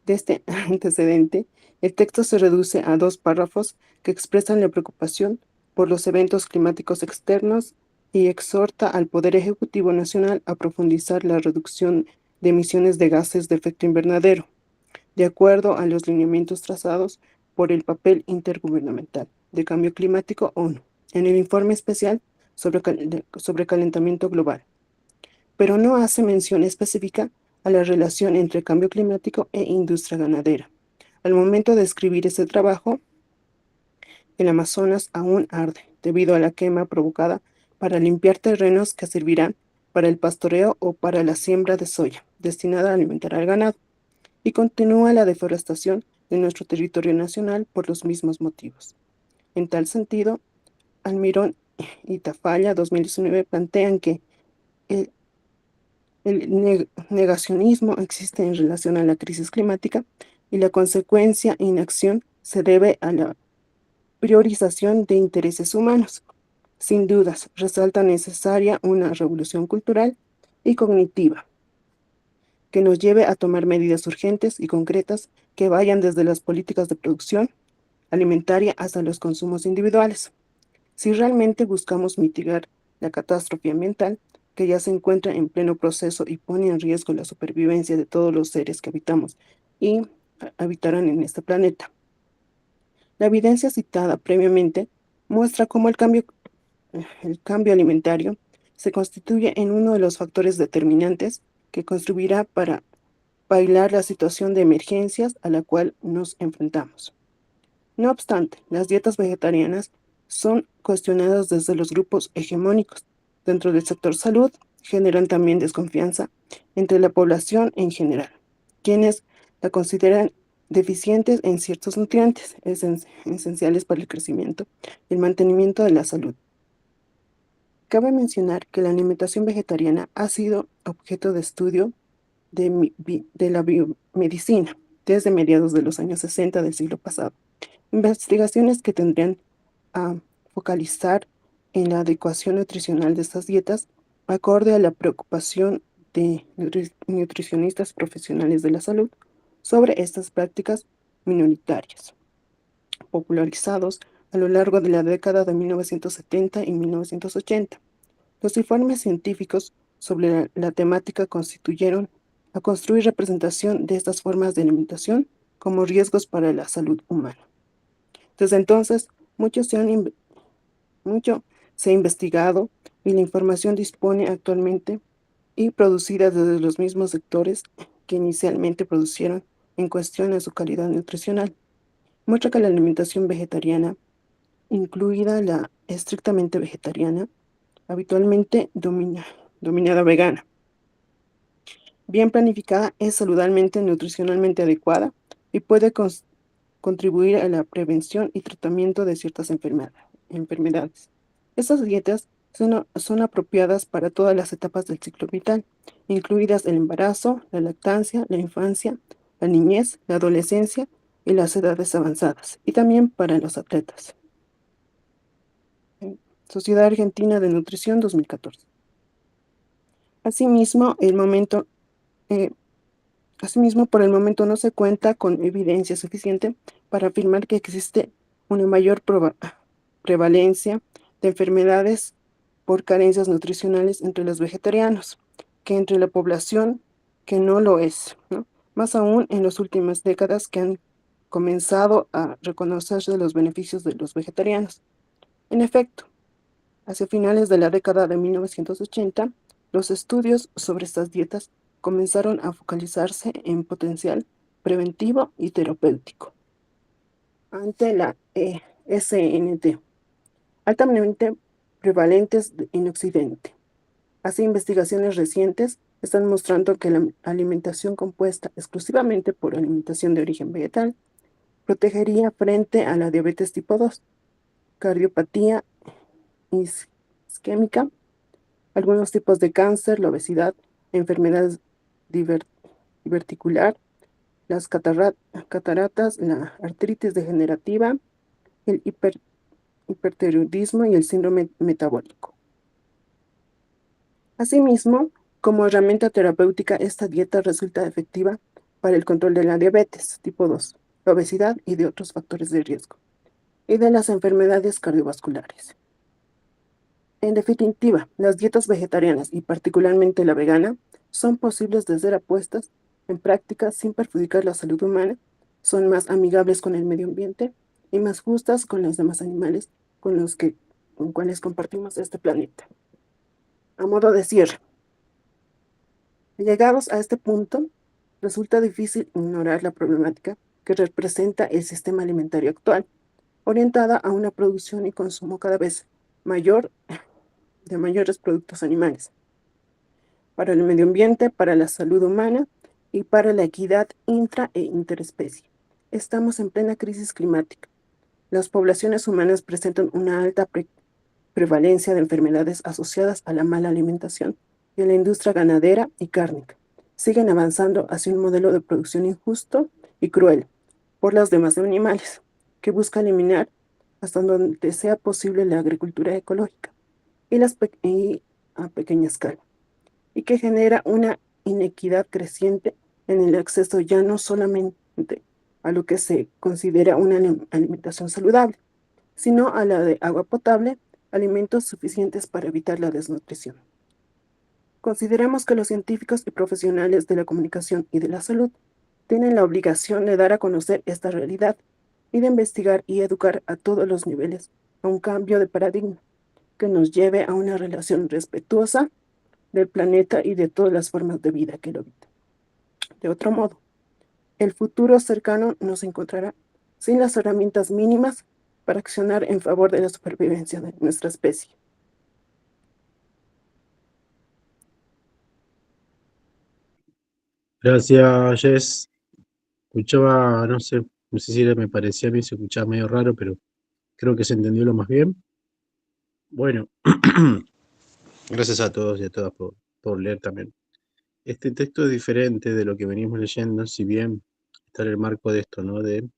S5: de este antecedente, el texto se reduce a 2 párrafos que expresan la preocupación por los eventos climáticos externos y exhorta al Poder Ejecutivo Nacional a profundizar la reducción de emisiones de gases de efecto invernadero, de acuerdo a los lineamientos trazados por el Papel Intergubernamental de Cambio Climático ONU, en el informe especial sobre calentamiento global, pero no hace mención específica a la relación entre cambio climático e industria ganadera. Al momento de escribir este trabajo, el Amazonas aún arde debido a la quema provocada para limpiar terrenos que servirán para el pastoreo o para la siembra de soya, destinada a alimentar al ganado, y continúa la deforestación de nuestro territorio nacional por los mismos motivos. En tal sentido, Almirón y Tafalla 2019 plantean que el negacionismo existe en relación a la crisis climática y la consecuencia inacción se debe a la priorización de intereses humanos. Sin dudas, resalta necesaria una revolución cultural y cognitiva que nos lleve a tomar medidas urgentes y concretas que vayan desde las políticas de producción alimentaria hasta los consumos individuales. Si realmente buscamos mitigar la catástrofe ambiental que ya se encuentra en pleno proceso y pone en riesgo la supervivencia de todos los seres que habitamos y habitarán en este planeta. La evidencia citada previamente muestra cómo el cambio alimentario se constituye en uno de los factores determinantes que contribuirá para bailar la situación de emergencias a la cual nos enfrentamos. No obstante, las dietas vegetarianas son cuestionadas desde los grupos hegemónicos. Dentro del sector salud, generan también desconfianza entre la población en general, quienes la consideran deficientes en ciertos nutrientes esenciales para el crecimiento y el mantenimiento de la salud. Cabe mencionar que la alimentación vegetariana ha sido objeto de estudio de la biomedicina desde mediados de los años 60 del siglo pasado. Investigaciones que tendrían a focalizar en la adecuación nutricional de estas dietas, acorde a la preocupación de nutricionistas profesionales de la salud sobre estas prácticas minoritarias, popularizados a lo largo de la década de 1970 y 1980. Los informes científicos sobre la temática constituyeron a construir representación de estas formas de alimentación como riesgos para la salud humana. Desde entonces, mucho se ha investigado y la información dispone actualmente y producida desde los mismos sectores que inicialmente producieron en cuestión a su calidad nutricional. Muestra que la alimentación vegetariana, incluida la estrictamente vegetariana, habitualmente dominada vegana, bien planificada, es saludablemente nutricionalmente adecuada y puede contribuir a la prevención y tratamiento de ciertas enfermedades. Estas dietas son apropiadas para todas las etapas del ciclo vital, incluidas el embarazo, la lactancia, la infancia, la niñez, la adolescencia y las edades avanzadas, y también para los atletas. Sociedad Argentina de Nutrición 2014. Asimismo, por el momento no se cuenta con evidencia suficiente para afirmar que existe una mayor prevalencia de enfermedades por carencias nutricionales entre los vegetarianos que entre la población que no lo es, ¿no? Más aún en las últimas décadas que han comenzado a reconocerse los beneficios de los vegetarianos. En efecto, hacia finales de la década de 1980, los estudios sobre estas dietas comenzaron a focalizarse en potencial preventivo y terapéutico. Ante la SNT, altamente prevalentes en Occidente. Así, investigaciones recientes están mostrando que la alimentación compuesta exclusivamente por alimentación de origen vegetal protegería frente a la diabetes tipo 2, cardiopatía isquémica, algunos tipos de cáncer, la obesidad, enfermedades diverticular, las cataratas, la artritis degenerativa, el hipertiroidismo y el síndrome metabólico. Asimismo, como herramienta terapéutica, esta dieta resulta efectiva para el control de la diabetes tipo 2, la obesidad y de otros factores de riesgo, y de las enfermedades cardiovasculares. En definitiva, las dietas vegetarianas y particularmente la vegana son posibles de ser puestas en práctica sin perjudicar la salud humana, son más amigables con el medio ambiente y más justas con los demás animales con cuales compartimos este planeta. A modo de cierre, llegados a este punto, resulta difícil ignorar la problemática que representa el sistema alimentario actual, orientada a una producción y consumo cada vez mayor de mayores productos animales, para el medio ambiente, para la salud humana y para la equidad intra e interespecie. Estamos en plena crisis climática. Las poblaciones humanas presentan una alta prevalencia de enfermedades asociadas a la mala alimentación y a la industria ganadera y cárnica. Siguen avanzando hacia un modelo de producción injusto y cruel por los demás animales, que busca eliminar hasta donde sea posible la agricultura ecológica y a pequeña escala, y que genera una inequidad creciente en el acceso ya no solamente a lo que se considera una alimentación saludable, sino a la de agua potable, alimentos suficientes para evitar la desnutrición. Consideramos que los científicos y profesionales de la comunicación y de la salud tienen la obligación de dar a conocer esta realidad y de investigar y educar a todos los niveles a un cambio de paradigma que nos lleve a una relación respetuosa del planeta y de todas las formas de vida que lo habitan. De otro modo, el futuro cercano nos encontrará sin las herramientas mínimas para accionar en favor de la supervivencia de nuestra especie.
S3: Gracias, Jess. Escuchaba, no sé si me parecía a mí, se escuchaba medio raro, pero creo que se entendió lo más bien. Bueno, gracias a todos y a todas por leer también. Este texto es diferente de lo que venimos leyendo, si bien está en el marco de esto, ¿no? De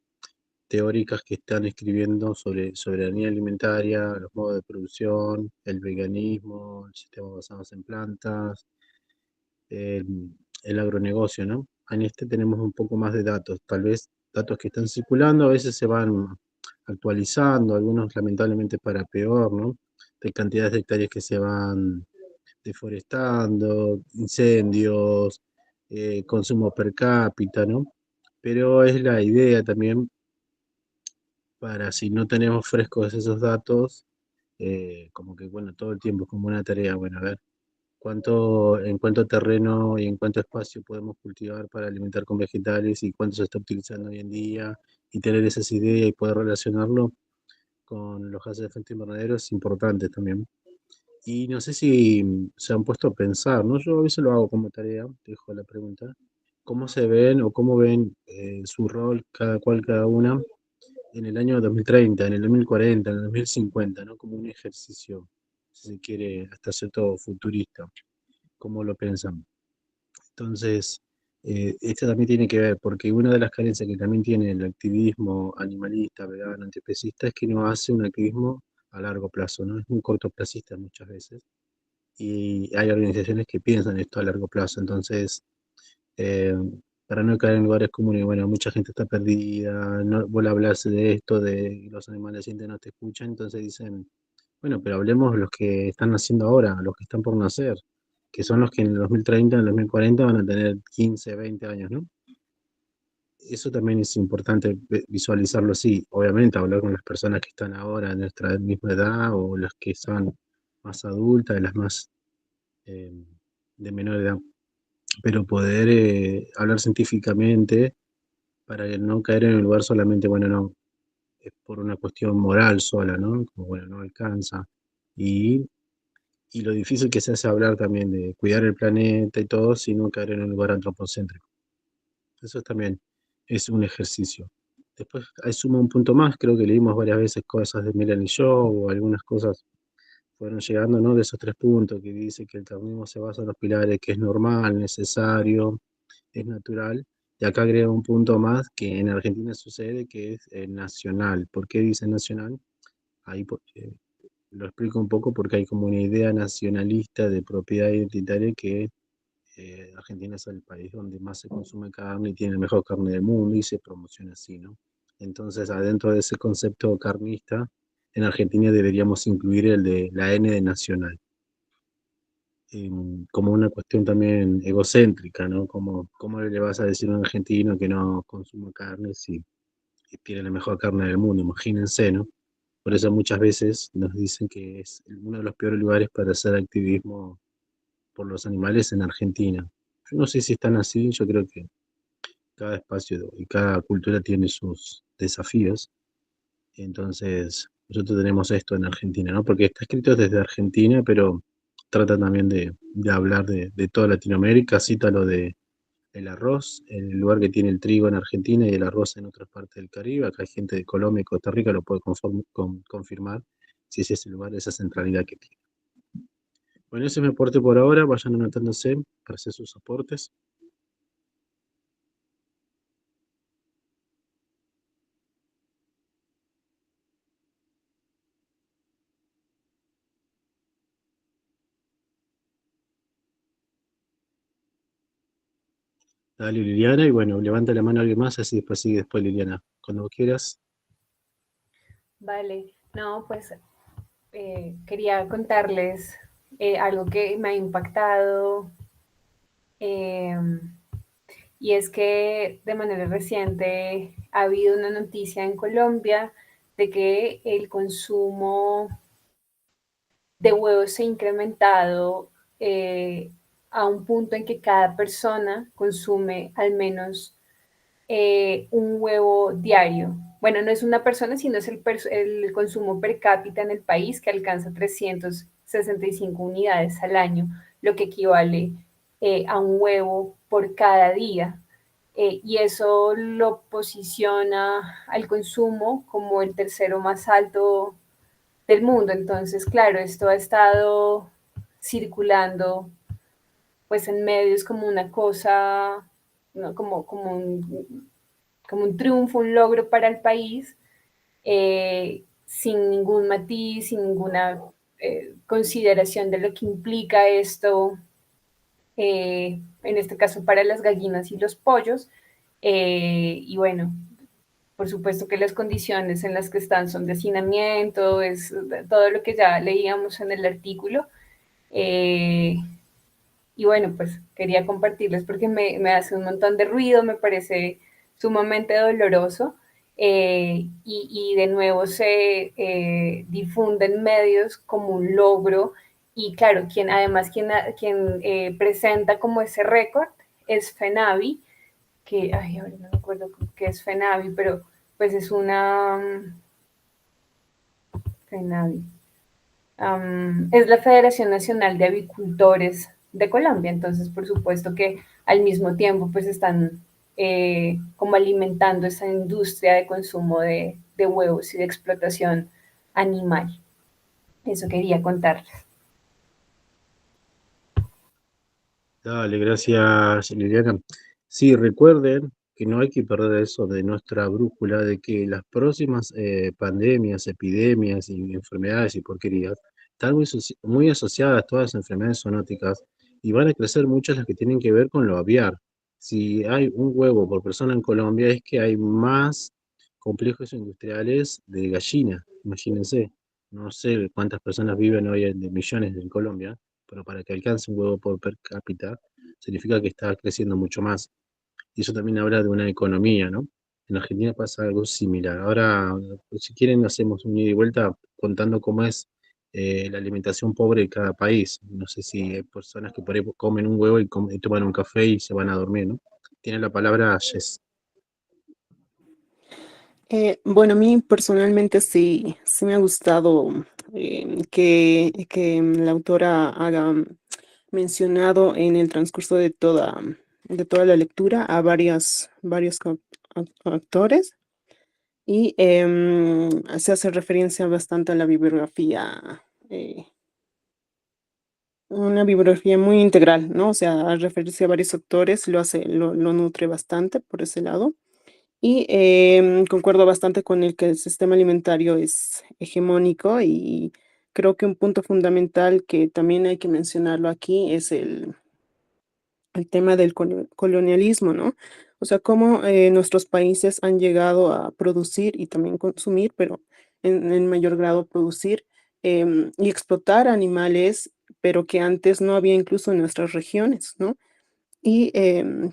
S3: teóricas que están escribiendo sobre soberanía alimentaria, los modos de producción, el veganismo, el sistema basado en plantas, el agronegocio, ¿no? En este tenemos un poco más de datos, tal vez datos que están circulando, a veces se van actualizando, algunos lamentablemente para peor, ¿no? De cantidades de hectáreas que se van deforestando, incendios, consumo per cápita, ¿no? Pero es la idea también para si no tenemos frescos esos datos, como que, bueno, todo el tiempo es como una tarea, bueno, a ver, en cuánto terreno y en cuánto espacio podemos cultivar para alimentar con vegetales y cuánto se está utilizando hoy en día, y tener esas ideas y poder relacionarlo con los gases de efecto invernadero es importante también. Y no sé si se han puesto a pensar, ¿no? Yo a veces lo hago como tarea, te dejo la pregunta, ¿cómo se ven o cómo ven su rol cada cual, cada una, en el año 2030, en el 2040, en el 2050, ¿no? Como un ejercicio, si se quiere, hasta cierto futurista, ¿cómo lo piensan? Entonces, esto también tiene que ver, porque una de las carencias que también tiene el activismo animalista, vegano, antiespecista, es que no hace un activismo a largo plazo, ¿no? Es muy cortoplacista muchas veces. Y hay organizaciones que piensan esto a largo plazo. Entonces, eh, para no caer en lugares comunes, bueno, mucha gente está perdida, no vuelve a hablarse de esto, de los animales sienten no te escuchan, entonces dicen, bueno, pero hablemos de los que están naciendo ahora, los que están por nacer, que son los que en el 2030, en el 2040 van a tener 15, 20 años, ¿no? Eso también es importante visualizarlo así. Obviamente, hablar con las personas que están ahora en nuestra misma edad o las que son más adultas, las más eh, de menor edad, pero poder hablar científicamente para no caer en el lugar solamente, bueno, no, es por una cuestión moral sola, ¿no? Como, bueno, no alcanza. Y, y lo difícil que se hace hablar también de cuidar el planeta y todo, sino caer en un lugar antropocéntrico. Eso también es un ejercicio. Después, ahí suma un punto más, creo que leímos varias veces cosas de Melanie Shaw o algunas cosas fueron llegando, ¿no? De esos tres puntos que dice que el carnismo se basa en los pilares que es normal, necesario, es natural. Y acá agrega un punto más que en Argentina sucede, que es nacional. ¿Por qué dice nacional? Ahí lo explico un poco porque hay como una idea nacionalista de propiedad identitaria que Argentina es el país donde más se consume carne y tiene la mejor carne del mundo y se promociona así, ¿no? Entonces, adentro de ese concepto carnista, en Argentina deberíamos incluir el de la N de nacional, como una cuestión también egocéntrica, ¿no? Como, ¿cómo le vas a decir a un argentino que no consuma carne si tiene la mejor carne del mundo? Imagínense, ¿no? Por eso muchas veces nos dicen que es uno de los peores lugares para hacer activismo por los animales en Argentina. Yo no sé si están así, yo creo que cada espacio y cada cultura tiene sus desafíos. Entonces, nosotros tenemos esto en Argentina, ¿no? Porque está escrito desde Argentina, pero trata también de hablar de toda Latinoamérica, cita lo de el arroz, el lugar que tiene el trigo en Argentina y el arroz en otras partes del Caribe. Acá hay gente de Colombia y Costa Rica, lo puede confirmar si es ese lugar, esa centralidad que tiene. Bueno, ese es mi aporte por ahora, vayan anotándose para hacer sus aportes. Dale, Liliana, y bueno, levanta la mano alguien más, así después sigue después Liliana. Cuando vos quieras.
S1: Vale, no, pues quería contarles algo que me ha impactado, y es que de manera reciente ha habido una noticia en Colombia de que el consumo de huevos se ha incrementado a un punto en que cada persona consume al menos un huevo diario. Bueno, no es una persona, sino es el consumo per cápita en el país, que alcanza 365 unidades al año, lo que equivale a un huevo por cada día. Y eso lo posiciona al consumo como el tercero más alto del mundo. Entonces, claro, esto ha estado circulando pues en medios como una cosa, ¿no? Como un triunfo, un logro para el país, sin ningún matiz, sin ninguna consideración de lo que implica esto, en este caso para las gallinas y los pollos. Y bueno, por supuesto que las condiciones en las que están son de hacinamiento, es todo lo que ya leíamos en el artículo. Eh, y bueno, pues quería compartirles porque me hace un montón de ruido, me parece sumamente doloroso, y de nuevo se difunde en medios como un logro y claro, quien presenta como ese récord es FENAVI, que, ay, ahora no me acuerdo qué es FENAVI, pero pues es una, FENAVI, es la Federación Nacional de Avicultores de Colombia. Entonces, por supuesto que al mismo tiempo pues están como alimentando esa industria de consumo de huevos y de explotación animal. Eso quería contarles.
S3: Dale, gracias Liliana. Sí, recuerden que no hay que perder eso de nuestra brújula, de que las próximas pandemias, epidemias y enfermedades y porquerías están muy asociadas todas las enfermedades zoonóticas y van a crecer muchas las que tienen que ver con lo aviar. Si hay un huevo por persona en Colombia es que hay más complejos industriales de gallina, imagínense. No sé cuántas personas viven hoy de millones en Colombia, pero para que alcance un huevo por per cápita, significa que está creciendo mucho más. Y eso también habla de una economía, ¿no? En Argentina pasa algo similar. Ahora, si quieren, hacemos un ida y vuelta contando cómo es la alimentación pobre de cada país. No sé si hay personas que por ahí comen un huevo y toman un café y se van a dormir, ¿no? Tiene la palabra Jess.
S5: Bueno, a mí personalmente sí me ha gustado que la autora haga mencionado en el transcurso de toda la lectura a varios actores y se hace referencia bastante a la bibliografía, una bibliografía muy integral, ¿no? O sea, al referirse a varios autores lo nutre bastante por ese lado. Y concuerdo bastante con el que el sistema alimentario es hegemónico y creo que un punto fundamental que también hay que mencionarlo aquí es el tema del colonialismo, ¿no? O sea, cómo nuestros países han llegado a producir y también consumir, pero en mayor grado producir y explotar animales, pero que antes no había incluso en nuestras regiones, ¿no? Y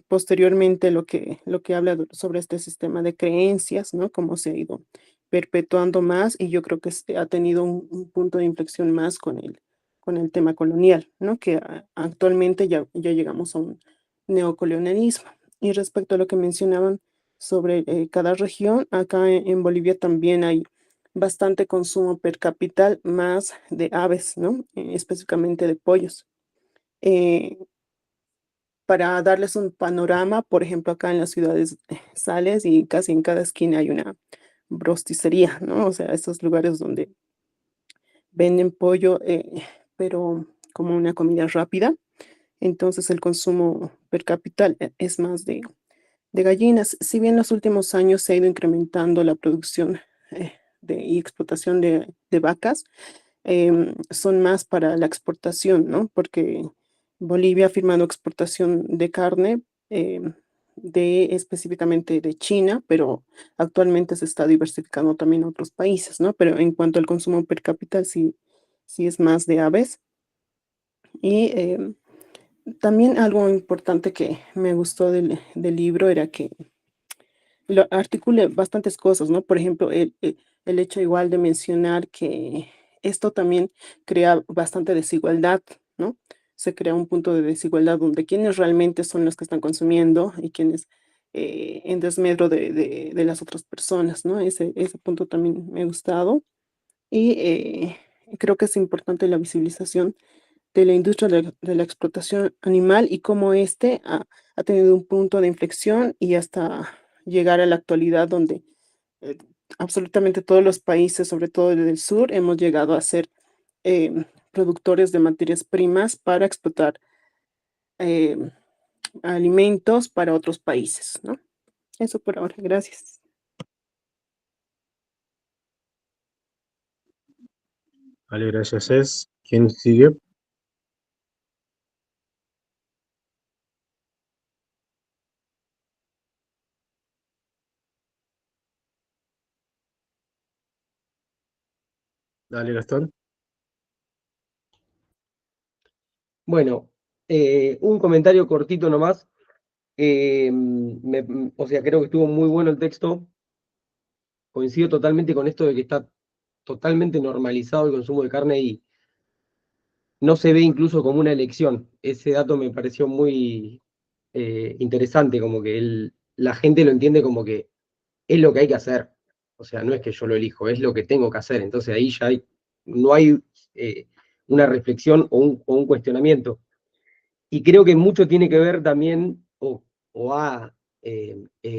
S5: posteriormente lo que habla sobre este sistema de creencias, ¿no? Cómo se ha ido perpetuando más y yo creo que ha tenido un punto de inflexión más con el tema colonial, ¿no? Que actualmente ya llegamos a un neocolonialismo. Y respecto a lo que mencionaban sobre cada región, acá en Bolivia también hay bastante consumo per cápita más de aves, ¿no? Específicamente de pollos. Eh, para darles un panorama, por ejemplo, acá en las ciudades sales y casi en cada esquina hay una brosticería, ¿no? O sea, estos lugares donde venden pollo, pero como una comida rápida. Entonces el consumo per cápita es más de gallinas. Si bien en los últimos años se ha ido incrementando la producción y explotación de vacas, son más para la exportación, ¿no? Porque Bolivia ha firmado exportación de carne, específicamente de China, pero actualmente se está diversificando también a otros países, ¿no? Pero en cuanto al consumo per cápita, sí, sí es más de aves. Y también algo importante que me gustó del libro era que lo articule bastantes cosas, ¿no? Por ejemplo, el hecho igual de mencionar que esto también crea bastante desigualdad, ¿no? Se crea un punto de desigualdad donde quienes realmente son los que están consumiendo y quienes en desmedro de las otras personas, ¿no? Ese punto también me ha gustado. Y creo que es importante la visibilización de la industria de la explotación animal y cómo este ha tenido un punto de inflexión y hasta llegar a la actualidad donde eh, absolutamente todos los países, sobre todo del sur, hemos llegado a ser productores de materias primas para explotar eh, alimentos para otros países, ¿no? Eso por ahora, gracias.
S3: Vale, gracias, Es. ¿Quién sigue? Dale, Gastón.
S2: Bueno, un comentario cortito nomás. O sea, creo que estuvo muy bueno el texto. Coincido totalmente con esto de que está totalmente normalizado el consumo de carne y no se ve incluso como una elección. Ese dato me pareció muy interesante, como que la gente lo entiende como que es lo que hay que hacer. O sea, no es que yo lo elijo, es lo que tengo que hacer. Entonces ahí ya no hay eh, una reflexión o un cuestionamiento. Y creo que mucho tiene que ver también, o ha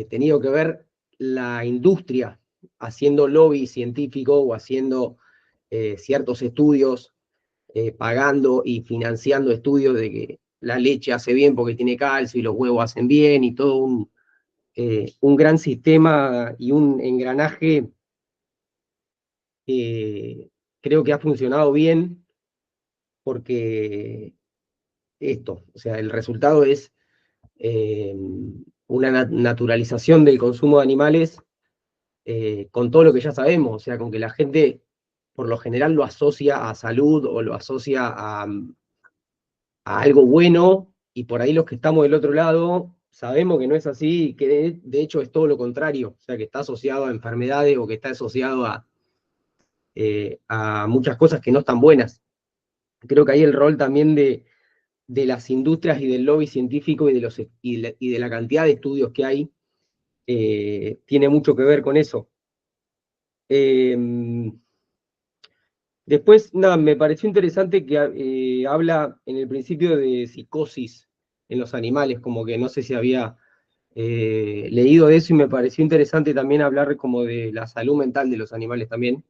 S2: tenido que ver la industria haciendo lobby científico o haciendo ciertos estudios, pagando y financiando estudios de que la leche hace bien porque tiene calcio y los huevos hacen bien y todo un gran sistema y un engranaje creo que ha funcionado bien porque o sea, el resultado es una naturalización del consumo de animales con todo lo que ya sabemos, o sea, con que la gente por lo general lo asocia a salud o lo asocia a algo bueno, y por ahí los que estamos del otro lado sabemos que no es así, que de hecho es todo lo contrario, o sea, que está asociado a enfermedades o que está asociado a muchas cosas que no están buenas. Creo que ahí el rol también de las industrias y del lobby científico y de la cantidad de estudios que hay tiene mucho que ver con eso. Eh, Después, nada, me pareció interesante que habla en el principio de psicosis en los animales, como que no sé si había leído de eso y me pareció interesante también hablar como de la salud mental de los animales también,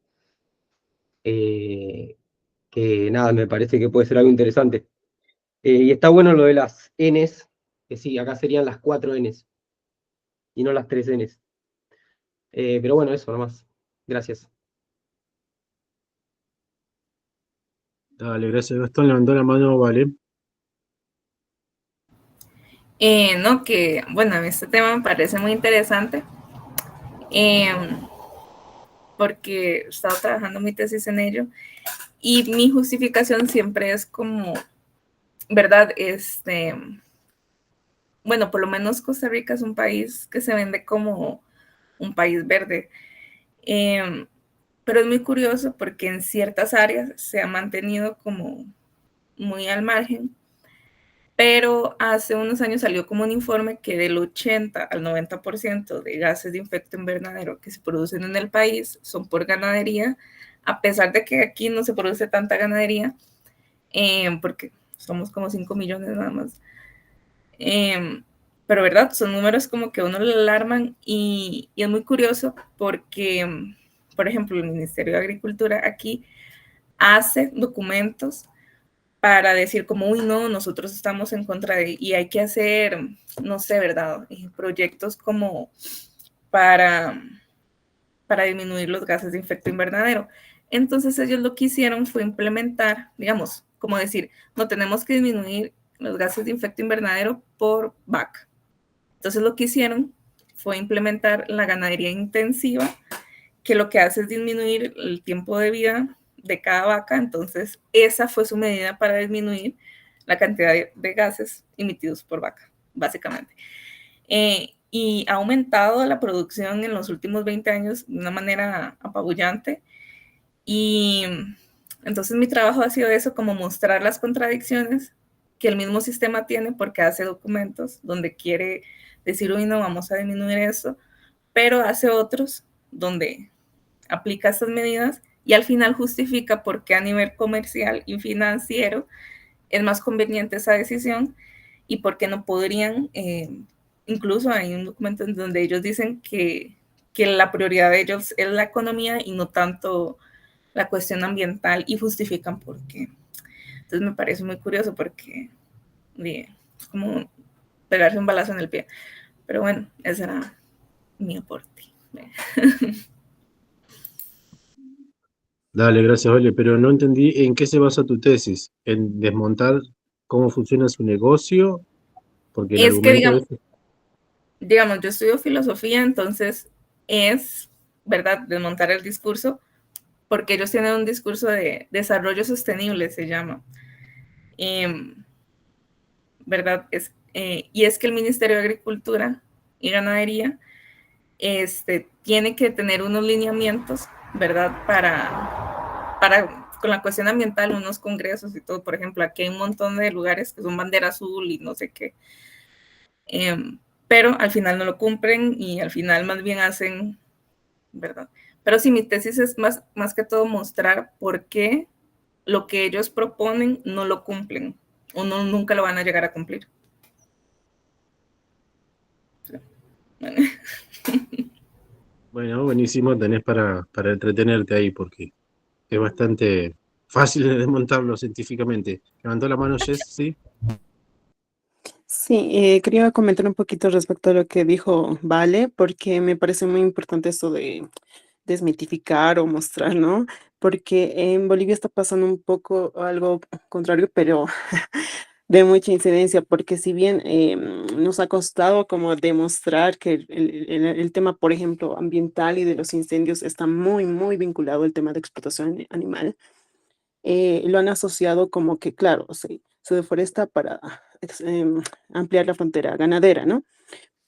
S2: eh, que nada, me parece que puede ser algo interesante. Y está bueno lo de las Ns, que sí, acá serían las 4 Ns y no las 3 Ns. Pero bueno, eso nomás. Gracias.
S3: Dale, gracias, Gastón. Levantó la mano, vale.
S4: No, que bueno, este tema me parece muy interesante porque he estado trabajando mi tesis en ello y mi justificación siempre es como, ¿verdad? Bueno, por lo menos Costa Rica es un país que se vende como un país verde. Eh, pero es muy curioso porque en ciertas áreas se ha mantenido como muy al margen, pero hace unos años salió como un informe que del 80 al 90% de gases de efecto invernadero que se producen en el país son por ganadería, a pesar de que aquí no se produce tanta ganadería, porque somos como 5 millones nada más. Pero verdad, son números como que a uno le alarman y es muy curioso porque, por ejemplo, el Ministerio de Agricultura aquí hace documentos para decir como, uy, no, nosotros estamos en contra de, y hay que hacer, no sé, ¿verdad? Proyectos como para, para disminuir los gases de efecto invernadero. Entonces ellos lo que hicieron fue implementar, digamos, como decir, no tenemos que disminuir los gases de efecto invernadero por vaca. Entonces lo que hicieron fue implementar la ganadería intensiva, que lo que hace es disminuir el tiempo de vida de cada vaca. Entonces esa fue su medida para disminuir la cantidad de gases emitidos por vaca, básicamente. Y ha aumentado la producción en los últimos 20 años de una manera apabullante. Y entonces mi trabajo ha sido eso, como mostrar las contradicciones que el mismo sistema tiene, porque hace documentos donde quiere decir, uy, no, vamos a disminuir esto, pero hace otros donde aplica estas medidas y al final justifica por qué a nivel comercial y financiero es más conveniente esa decisión y por qué no podrían, incluso hay un documento en donde ellos dicen que la prioridad de ellos es la economía y no tanto la cuestión ambiental, y justifican por qué. Entonces me parece muy curioso porque es como pegarse un balazo en el pie. Pero bueno, ese era mi aporte.
S3: Dale, gracias, Ole, pero no entendí en qué se basa tu tesis, en desmontar cómo funciona su negocio, porque el
S4: Es que,
S3: argumento es...
S4: digamos, yo estudio filosofía, entonces es, ¿verdad?, desmontar el discurso, porque ellos tienen un discurso de desarrollo sostenible, se llama. ¿Verdad? Y es que el Ministerio de Agricultura y Ganadería tiene que tener unos lineamientos, ¿verdad? Con la cuestión ambiental, unos congresos y todo. Por ejemplo, aquí hay un montón de lugares que son bandera azul y no sé qué. Pero al final no lo cumplen y al final más bien hacen, ¿verdad? Pero sí, mi tesis es más que todo mostrar por qué lo que ellos proponen no lo cumplen o nunca lo van a llegar a cumplir.
S3: Bueno, buenísimo, tenés para entretenerte ahí, porque es bastante fácil de desmontarlo científicamente. Levantó la mano Jess, ¿sí?
S5: Sí, quería comentar un poquito respecto a lo que dijo Vale, porque me parece muy importante esto de desmitificar o mostrar, ¿no? Porque en Bolivia está pasando un poco algo contrario, pero de mucha incidencia, porque si bien nos ha costado como demostrar que el tema, por ejemplo, ambiental y de los incendios está muy, muy vinculado al tema de explotación animal, lo han asociado como que, claro, se deforesta para ampliar la frontera ganadera, ¿no?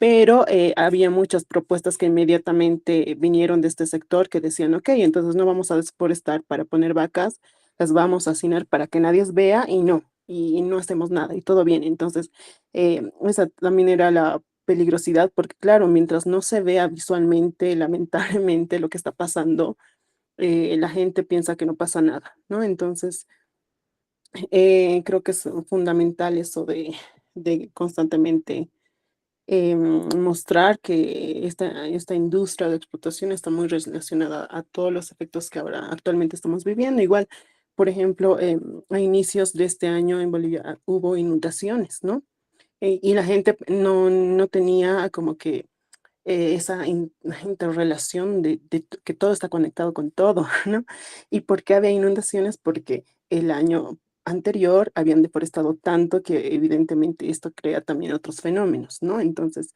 S5: Pero había muchas propuestas que inmediatamente vinieron de este sector que decían, ok, entonces no vamos a desforestar para poner vacas, las vamos a hacinar para que nadie vea y no hacemos nada y todo bien. Entonces, esa también era la peligrosidad, porque claro, mientras no se vea visualmente, lamentablemente, lo que está pasando, la gente piensa que no pasa nada, ¿no? Entonces, creo que es fundamental eso de constantemente mostrar que esta industria de explotación está muy relacionada a todos los efectos que ahora actualmente estamos viviendo. Igual, por ejemplo, a inicios de este año en Bolivia hubo inundaciones, ¿no? Y la gente no tenía como que esa interrelación de que todo está conectado con todo, ¿no? ¿Y por qué había inundaciones? Porque el año anterior habían deforestado tanto que evidentemente esto crea también otros fenómenos, ¿no? Entonces,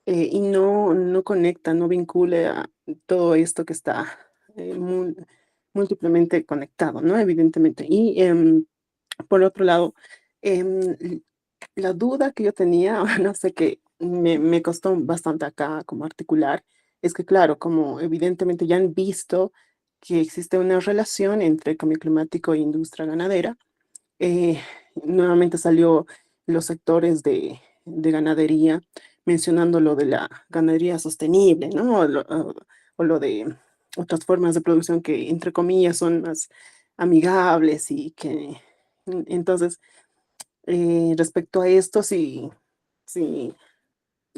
S5: y no conecta, no vincula todo esto que está múltiplemente conectado, ¿no? Evidentemente. Y por otro lado, em, la duda que yo tenía, no sé, que me costó bastante acá como articular, es que claro, como evidentemente ya han visto que existe una relación entre cambio climático e industria ganadera, eh, nuevamente salió los sectores de ganadería mencionando lo de la ganadería sostenible, ¿no? O lo de otras formas de producción que, entre comillas, son más amigables y que, entonces, respecto a esto, sí, sí,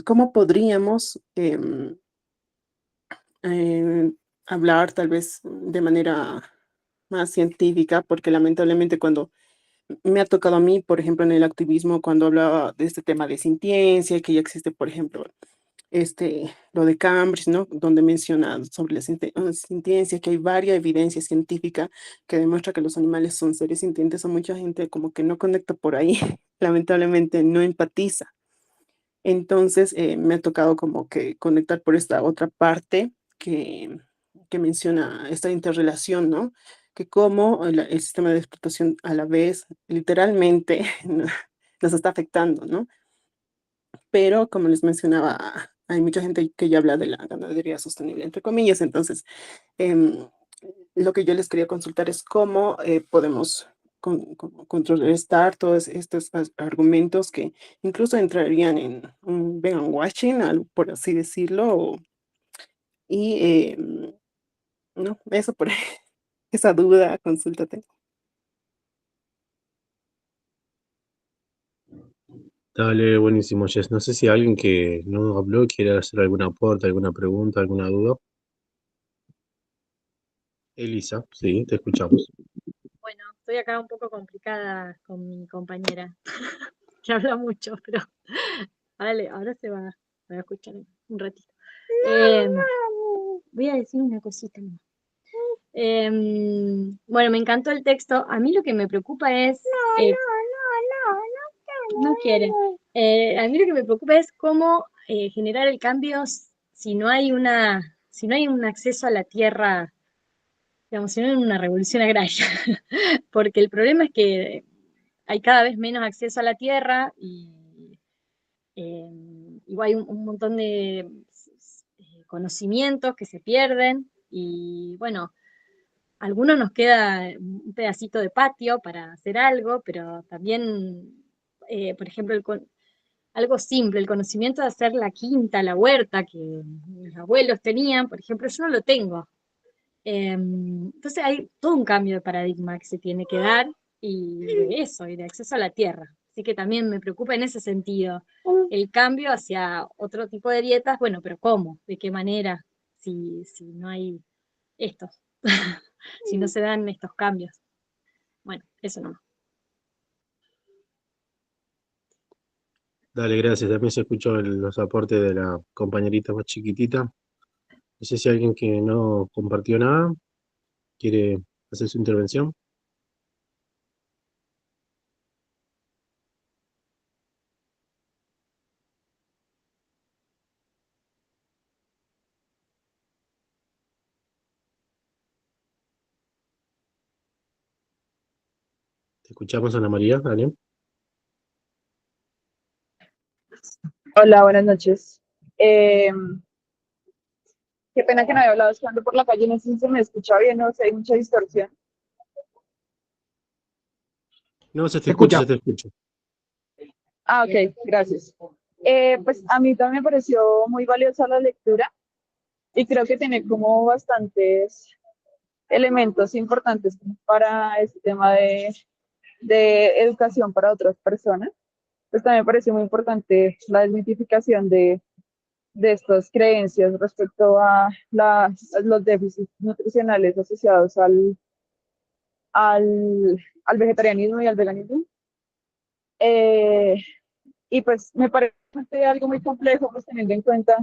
S5: ¿cómo podríamos eh, hablar tal vez de manera más científica? Porque lamentablemente cuando me ha tocado a mí, por ejemplo, en el activismo, cuando hablaba de este tema de sintiencia, que ya existe, por ejemplo, lo de Cambridge, ¿no? Donde menciona sobre la sintiencia, que hay varias evidencia científica que demuestra que los animales son seres sintientes, a mucha gente como que no conecta por ahí, lamentablemente no empatiza. Entonces, me ha tocado como que conectar por esta otra parte que menciona esta interrelación, ¿no? Que como el sistema de explotación a la vez literalmente nos está afectando, ¿no? Pero como les mencionaba, hay mucha gente que ya habla de la ganadería sostenible, entre comillas. Entonces, em, lo que yo les quería consultar es cómo podemos contrarrestar todos estos argumentos que incluso entrarían en un vegan washing, por así decirlo. Y no, eso por esa duda, consúltate.
S3: Dale, buenísimo, Jess. No sé si alguien que no habló quiere hacer algún aporte, alguna pregunta, alguna duda. Elisa, sí, te escuchamos.
S6: Bueno, estoy acá un poco complicada con mi compañera, que habla mucho, pero ahora se va a escuchar un ratito. Voy a decir una cosita más. Bueno, me encantó el texto. A mí lo que me preocupa es... no quiere. A mí lo que me preocupa es cómo generar el cambio si no hay si no hay un acceso a la tierra, digamos, si no hay una revolución agraria. Porque el problema es que hay cada vez menos acceso a la tierra eh, igual hay un montón de conocimientos que se pierden y bueno, a algunos nos queda un pedacito de patio para hacer algo, pero también, por ejemplo, algo simple, el conocimiento de hacer la quinta, la huerta que mis abuelos tenían, por ejemplo, yo no lo tengo. Entonces hay todo un cambio de paradigma que se tiene que dar y de eso, y de acceso a la tierra. Así que también me preocupa en ese sentido el cambio hacia otro tipo de dietas. Bueno, pero ¿cómo? ¿De qué manera? Si no hay estos, si no se dan estos cambios. Bueno, eso no.
S3: Dale, gracias. También se escuchó los aportes de la compañerita más chiquitita. No sé si alguien que no compartió nada quiere hacer su intervención. Te escuchamos, Ana María, dale.
S7: Hola, buenas noches. Qué pena que no había hablado estando por la calle, no sé si se me escucha bien, no sé, hay mucha distorsión.
S3: No, se te
S2: Te
S3: escucha,
S2: escucha.
S3: se te escucha.
S7: Ah, ok, gracias. Pues a mí también me pareció muy valiosa la lectura y creo que tiene como bastantes elementos importantes para este tema de educación para otras personas. Pues también me pareció muy importante la desmitificación de estas creencias respecto a los déficits nutricionales asociados al, al vegetarianismo y al veganismo. Eh, y pues me parece algo muy complejo, pues teniendo en cuenta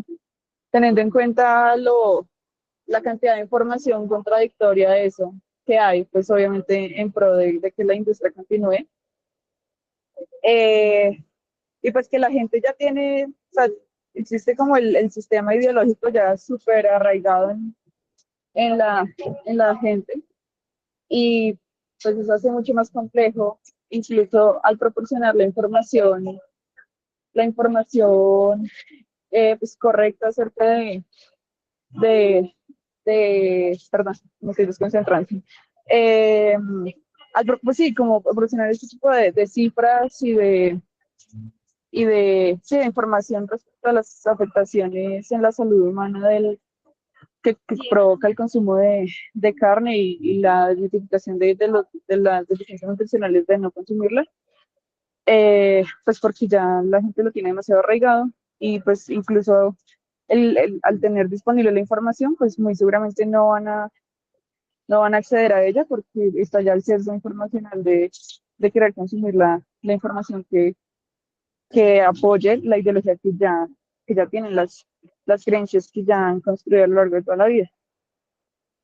S7: la cantidad de información contradictoria de eso que hay, pues obviamente en pro de que la industria continúe. Eh, y pues que la gente ya tiene, o sea, existe como el sistema ideológico ya súper arraigado en la, en la gente y pues eso hace mucho más complejo, incluso al proporcionar la información pues correcta acerca de, perdón, me estoy desconcentrando. Eh, pues sí, como proporcionar este tipo de cifras sí, de información respecto a las afectaciones en la salud humana que provoca el consumo de carne y la identificación de las deficiencias nutricionales de no consumirla, pues porque ya la gente lo tiene demasiado arraigado y pues incluso al tener disponible la información, pues muy seguramente no van a acceder a ella porque está ya el sesgo informacional de querer consumir la información que apoye la ideología que ya tienen las creencias que ya han construido a lo largo de toda la vida.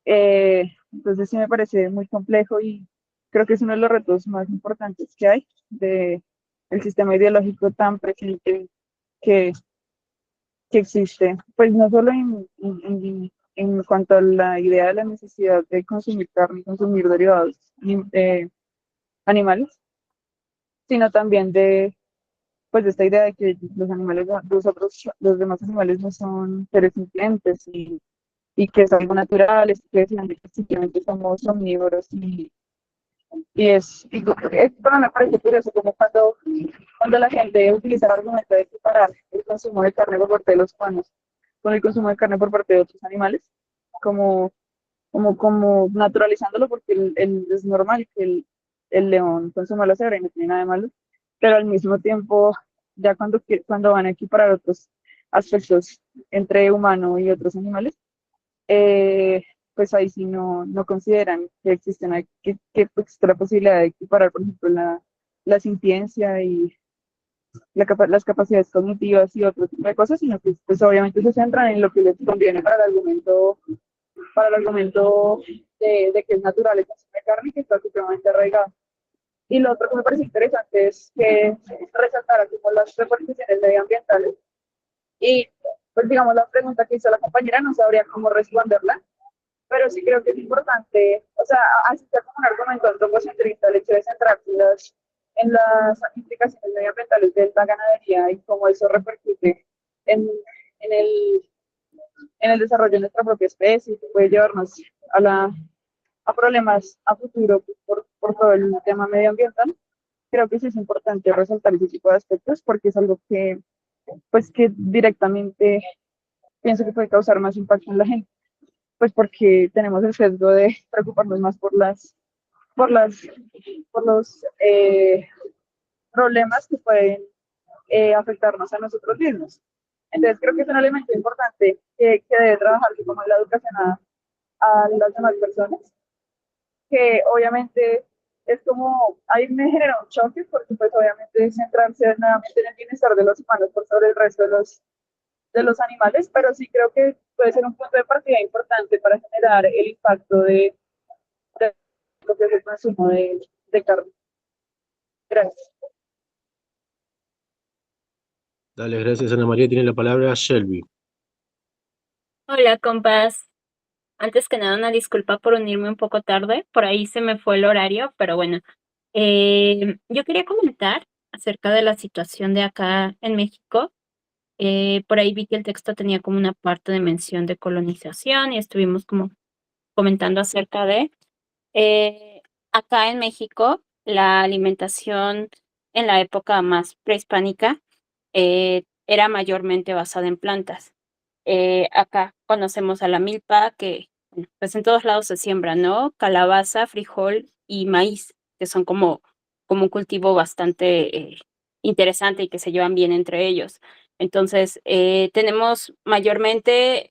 S7: Entonces sí me parece muy complejo y creo que es uno de los retos más importantes que hay del sistema ideológico tan presente que, que existe, pues no solo en cuanto a la idea de la necesidad de consumir carne y consumir derivados animales, sino también de, pues, de esta idea de que los animales, los demás animales no son seres sintientes y que es algo natural, es que finalmente simplemente somos omnívoros esto me parece curioso, como cuando la gente utiliza el argumento de separar el consumo de carne por parte de los humanos con el consumo de carne por parte de otros animales, como, como naturalizándolo, porque es normal que el león consuma la cebra y no tiene nada de malo, pero al mismo tiempo, ya cuando van a equiparar otros aspectos entre humano y otros animales, eh, pues ahí sí no consideran que que existe la posibilidad de equiparar, por ejemplo, la sintiencia y las capacidades cognitivas y otro tipo de cosas, sino que pues obviamente se centran en lo que les conviene para el argumento de que es natural el consumo de carne y que está supremamente arraigado. Y lo otro que me parece interesante es que resaltar como las repercusiones medioambientales y pues digamos la pregunta que hizo la compañera no sabría cómo responderla, pero sí creo que es importante, o sea, así sea como un argumento antropocentrista, el hecho de centrarse en las implicaciones medioambientales de la ganadería y cómo eso repercute en, en, el, en el desarrollo de nuestra propia especie, que puede llevarnos a problemas a futuro por todo el tema medioambiental. Creo que sí es importante resaltar ese tipo de aspectos porque es algo que, pues, que directamente pienso que puede causar más impacto en la gente, pues porque tenemos el sesgo de preocuparnos más por las, por los problemas que pueden afectarnos a nosotros mismos. Entonces creo que es un elemento importante que debe trabajarse como en la educación a las demás personas, que obviamente es como, ahí me genera un choque porque pues obviamente centrarse nuevamente en el bienestar de los humanos por sobre el resto de los animales, pero sí creo que puede ser un punto de partida importante para generar el impacto de lo que es el consumo de carne. Gracias.
S3: Dale, gracias Ana María. Tiene la palabra Shelby.
S8: Hola, compas. Antes que nada, una disculpa por unirme un poco tarde. Por ahí se me fue el horario, pero bueno. Yo quería comentar acerca de la situación de acá en México. Por ahí vi que el texto tenía como una parte de mención de colonización y estuvimos como comentando acerca de acá en México la alimentación en la época más prehispánica era mayormente basada en plantas. Acá conocemos a la milpa, que bueno, pues en todos lados se siembra, ¿no? Calabaza, frijol y maíz, que son como un cultivo bastante interesante y que se llevan bien entre ellos. Entonces, tenemos mayormente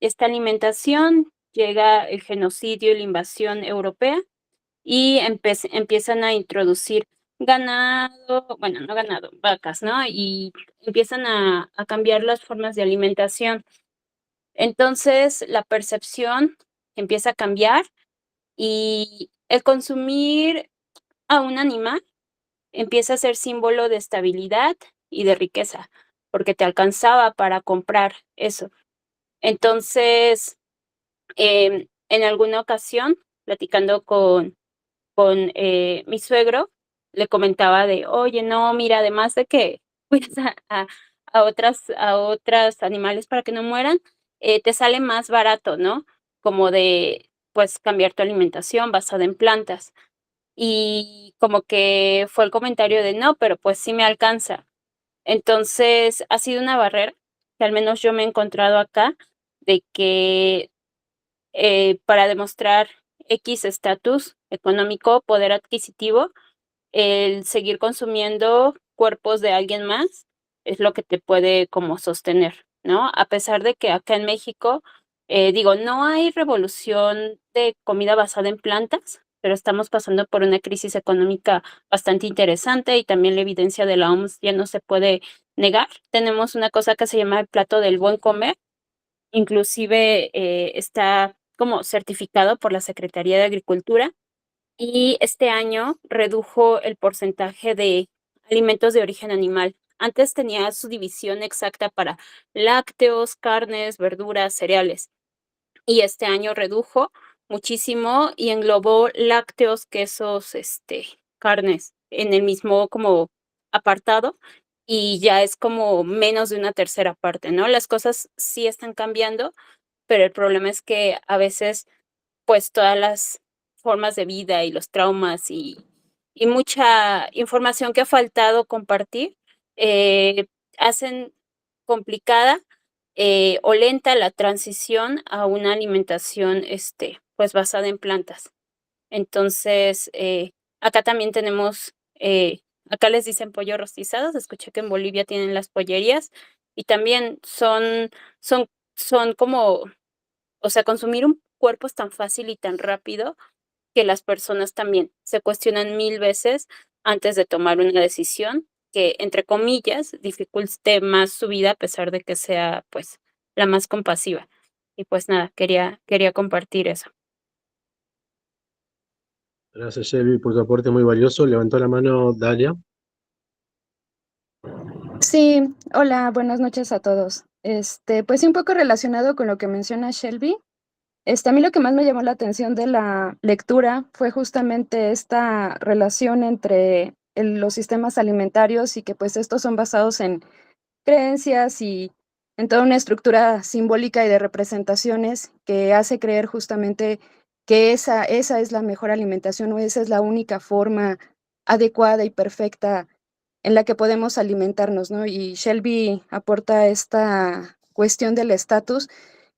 S8: esta alimentación, llega el genocidio y la invasión europea y empiezan a introducir ganado, bueno, no ganado, vacas, ¿no? Y empiezan a cambiar las formas de alimentación. Entonces, la percepción empieza a cambiar y el consumir a un animal empieza a ser símbolo de estabilidad y de riqueza, porque te alcanzaba para comprar eso. Entonces, en alguna ocasión, platicando con mi suegro, le comentaba de, oye, no, mira, además de que cuidas a otras animales para que no mueran, te sale más barato, ¿no? Como de, pues, cambiar tu alimentación basada en plantas. Y como que fue el comentario de, no, pero pues sí me alcanza. Entonces, ha sido una barrera que al menos yo me he encontrado acá, de que para demostrar X estatus económico, poder adquisitivo, el seguir consumiendo cuerpos de alguien más es lo que te puede como sostener, ¿no? A pesar de que acá en México, digo, no hay revolución de comida basada en plantas, pero estamos pasando por una crisis económica bastante interesante y también la evidencia de la OMS ya no se puede negar. Tenemos una cosa que se llama el plato del buen comer, inclusive está como certificado por la Secretaría de Agricultura y este año redujo el porcentaje de alimentos de origen animal Antes tenía su división exacta para lácteos, carnes, verduras, cereales. Y este año redujo muchísimo y englobó lácteos, quesos, carnes en el mismo como apartado y ya es como menos de una tercera parte, ¿no? Las cosas sí están cambiando, pero el problema es que a veces, pues, todas las formas de vida y los traumas y mucha información que ha faltado compartir, hacen complicada, o lenta la transición a una alimentación, pues, basada en plantas. Entonces, acá también tenemos, acá les dicen pollo rostizados, escuché que en Bolivia tienen las pollerías y también son son como, o sea, consumir un cuerpo es tan fácil y tan rápido que las personas también se cuestionan 1000 veces antes de tomar una decisión que, entre comillas, dificulte más su vida a pesar de que sea, pues, la más compasiva. Y pues nada, quería compartir eso.
S3: Gracias, Shelby, por tu aporte muy valioso. Levantó la mano Dalia.
S9: Sí, hola, buenas noches a todos. Pues sí, un poco relacionado con lo que menciona Shelby. A mí lo que más me llamó la atención de la lectura fue justamente esta relación entre los sistemas alimentarios y que pues estos son basados en creencias y en toda una estructura simbólica y de representaciones que hace creer justamente que esa es la mejor alimentación o esa es la única forma adecuada y perfecta en la que podemos alimentarnos, ¿no? Y Shelby aporta esta cuestión del estatus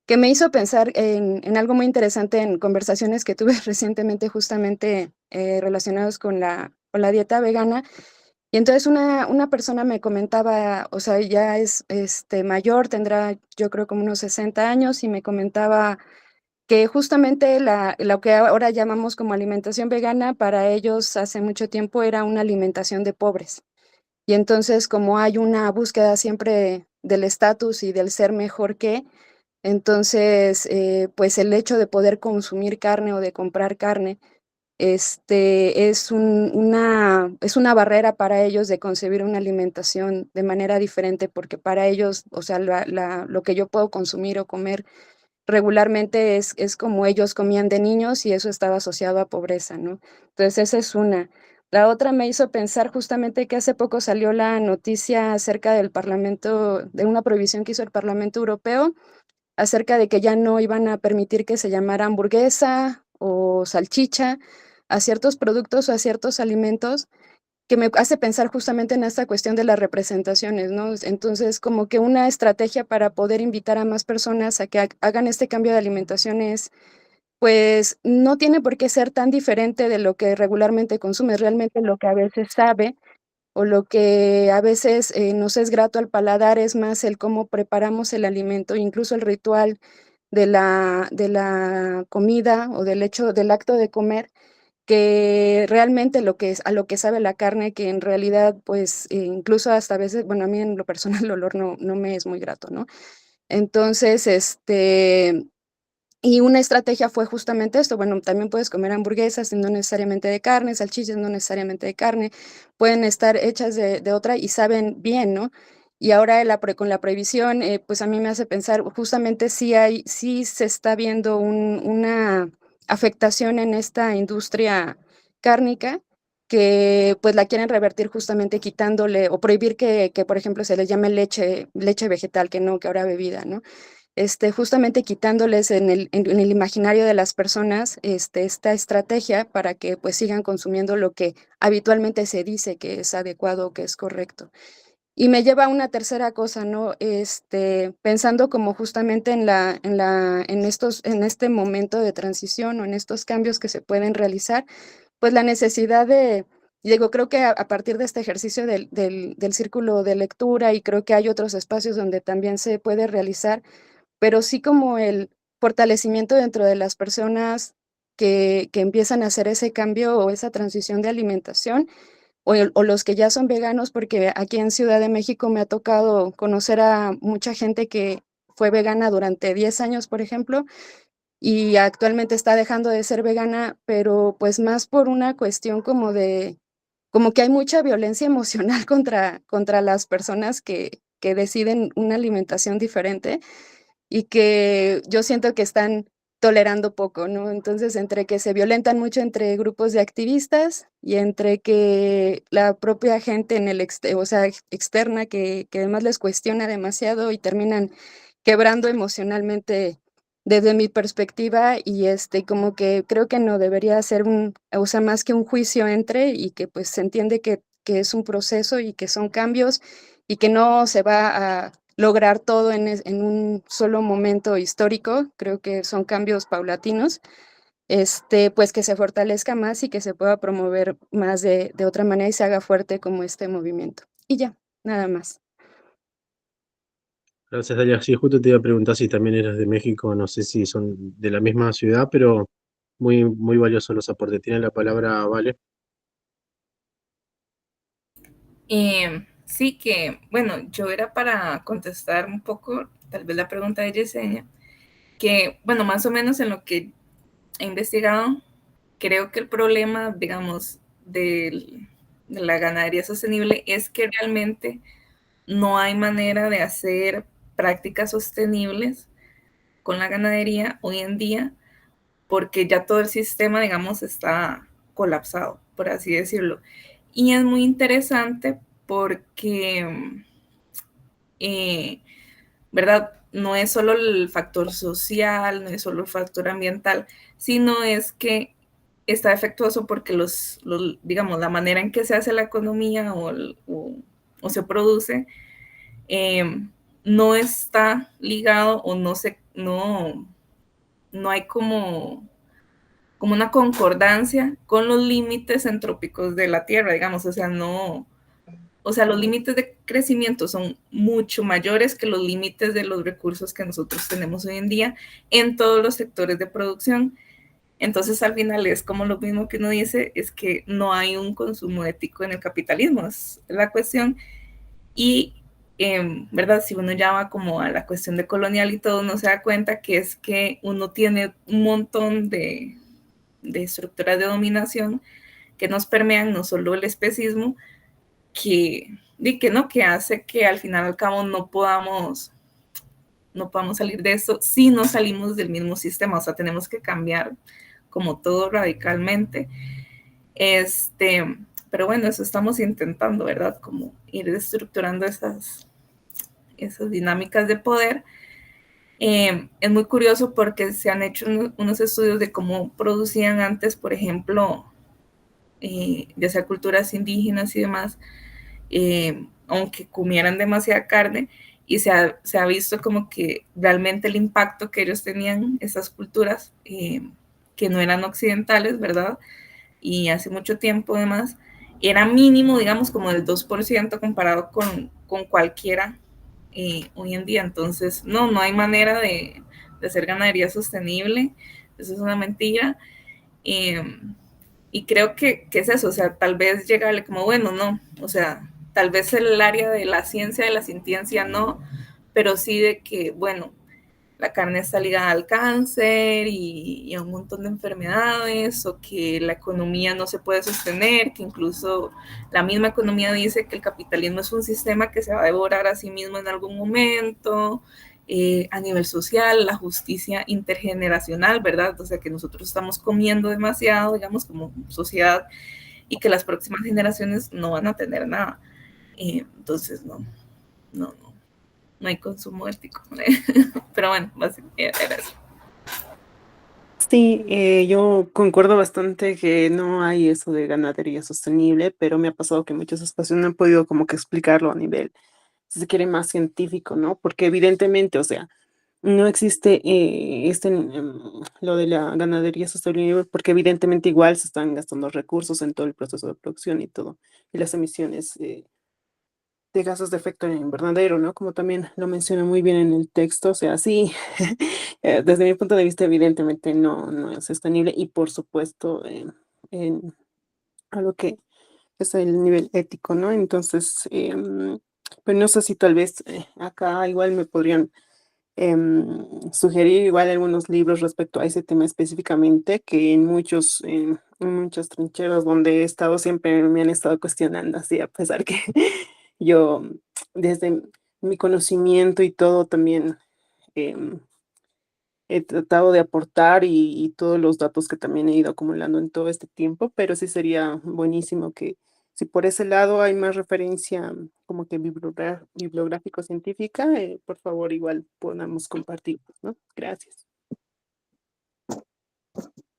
S9: que me hizo pensar en algo muy interesante en conversaciones que tuve recientemente justamente relacionados con la dieta vegana. Y entonces una persona me comentaba, o sea, ya es mayor, tendrá yo creo como unos 60 años, y me comentaba que justamente lo que ahora llamamos como alimentación vegana, para ellos hace mucho tiempo era una alimentación de pobres. Y entonces, como hay una búsqueda siempre del estatus y del ser mejor que, entonces, pues el hecho de poder consumir carne o de comprar carne, es una barrera para ellos de concebir una alimentación de manera diferente, porque para ellos, o sea, lo que yo puedo consumir o comer regularmente es como ellos comían de niños y eso estaba asociado a pobreza, ¿no? Entonces, esa es una. La otra me hizo pensar justamente que hace poco salió la noticia acerca del Parlamento, de una prohibición que hizo el Parlamento Europeo acerca de que ya no iban a permitir que se llamara hamburguesa o salchicha a ciertos productos o a ciertos alimentos, que me hace pensar justamente en esta cuestión de las representaciones, ¿no? Entonces, como que una estrategia para poder invitar a más personas a que hagan este cambio de alimentación es, pues, no tiene por qué ser tan diferente de lo que regularmente consumes, realmente lo que a veces sabe o lo que a veces nos es grato al paladar es más el cómo preparamos el alimento, incluso el ritual de la comida o del acto de comer, que realmente lo que es a lo que sabe la carne, que en realidad, pues, incluso hasta a veces, bueno, a mí en lo personal el olor no me es muy grato, ¿no? Entonces, y una estrategia fue justamente esto, bueno, también puedes comer hamburguesas no necesariamente de carne, salchichas no necesariamente de carne, pueden estar hechas de otra y saben bien, ¿no? Y ahora con la prohibición, pues a mí me hace pensar, justamente sí se está viendo una afectación en esta industria cárnica, que pues la quieren revertir justamente quitándole o prohibir que, por ejemplo, se les llame leche vegetal, que no, que ahora bebida, ¿no? Justamente quitándoles en el imaginario de las personas, esta estrategia para que, pues, sigan consumiendo lo que habitualmente se dice que es adecuado, que es correcto. Y me lleva a una tercera cosa, ¿no? Pensando como justamente en este momento de transición o en estos cambios que se pueden realizar, pues, la necesidad de digo, creo que a partir de este ejercicio del círculo de lectura, y creo que hay otros espacios donde también se puede realizar, pero sí como el fortalecimiento dentro de las personas que empiezan a hacer ese cambio o esa transición de alimentación, o los que ya son veganos, porque aquí en Ciudad de México me ha tocado conocer a mucha gente que fue vegana durante 10 años, por ejemplo, y actualmente está dejando de ser vegana, pero pues más por una cuestión como como que hay mucha violencia emocional contra las personas que deciden una alimentación diferente y que yo siento que están tolerando poco, ¿no? Entonces, entre que se violentan mucho entre grupos de activistas y entre que la propia gente en el o sea, externa que además les cuestiona demasiado y terminan quebrando emocionalmente desde mi perspectiva y como que creo que no debería ser o sea, más que un juicio entre y que pues se entiende que es un proceso y que son cambios y que no se va a lograr todo en un solo momento histórico, creo que son cambios paulatinos, pues que se fortalezca más y que se pueda promover más de otra manera y se haga fuerte como este movimiento. Y ya, nada más.
S3: Gracias, Dalia. Sí, justo te iba a preguntar si también eras de México, no sé si son de la misma ciudad, pero muy, muy valiosos los aportes. Tiene la palabra, Vale.
S4: Sí que, bueno, yo era para contestar un poco, tal vez la pregunta de Yesenia, que, bueno, más o menos en lo que he investigado, creo que el problema, digamos, de la ganadería sostenible es que realmente no hay manera de hacer prácticas sostenibles con la ganadería hoy en día, porque ya todo el sistema, digamos, está colapsado, por así decirlo. Y es muy interesante porque, ¿verdad? No es solo el factor social, no es solo el factor ambiental, sino es que está defectuoso porque digamos, la manera en que se hace la economía o se produce no está ligado o no hay como una concordancia con los límites entrópicos de la Tierra, digamos, o sea, los límites de crecimiento son mucho mayores que los límites de los recursos que nosotros tenemos hoy en día en todos los sectores de producción. Entonces, al final es como lo mismo que uno dice, es que no hay un consumo ético en el capitalismo, es la cuestión. Y, ¿verdad? Si uno ya va como a la cuestión de colonial y todo, uno se da cuenta que es que uno tiene un montón de estructuras de dominación que nos permean no solo el especismo, que hace que al final al cabo no podamos salir de esto si no salimos del mismo sistema, o sea, tenemos que cambiar como todo radicalmente. Pero bueno, eso estamos intentando, ¿verdad? Como ir estructurando esas dinámicas de poder. Es muy curioso porque se han hecho unos estudios de cómo producían antes, por ejemplo, ya sea culturas indígenas y demás, aunque comieran demasiada carne, y se ha visto como que realmente el impacto que ellos tenían, esas culturas que no eran occidentales, ¿verdad? Y hace mucho tiempo además, era mínimo, digamos, como del 2% comparado con cualquiera hoy en día. Entonces, no hay manera de hacer ganadería sostenible, eso es una mentira. Y creo que es eso, o sea, tal vez llegarle como, bueno, no, o sea, tal vez el área de la ciencia, de la ciencia no, pero sí de que, bueno, la carne está ligada al cáncer y a un montón de enfermedades, o que la economía no se puede sostener, que incluso la misma economía dice que el capitalismo es un sistema que se va a devorar a sí mismo en algún momento. A nivel social, la justicia intergeneracional, ¿verdad? O sea, que nosotros estamos comiendo demasiado, digamos, como sociedad, y que las próximas generaciones no van a tener nada. Entonces, no hay consumo ético. Pero bueno, básicamente era eso.
S5: Sí, yo concuerdo bastante que no hay eso de ganadería sostenible, pero me ha pasado que en muchas ocasiones no he podido como que explicarlo a nivel, si se quiere, más científico, ¿no? Porque evidentemente, o sea, no existe lo de la ganadería sostenible porque evidentemente igual se están gastando recursos en todo el proceso de producción y todo, y las emisiones de gases de efecto invernadero, ¿no? Como también lo menciona muy bien en el texto, o sea, sí, desde mi punto de vista, evidentemente no es sostenible y por supuesto en algo que es el nivel ético, ¿no? Entonces, pero no sé si tal vez acá igual me podrían sugerir igual algunos libros respecto a ese tema específicamente, que en muchas trincheras donde he estado siempre me han estado cuestionando, así a pesar que yo desde mi conocimiento y todo también em, he tratado de aportar y todos los datos que también he ido acumulando en todo este tiempo, pero sí sería buenísimo que si por ese lado hay más referencia como que bibliográfico-científica, por favor igual podamos compartir, ¿no? Gracias.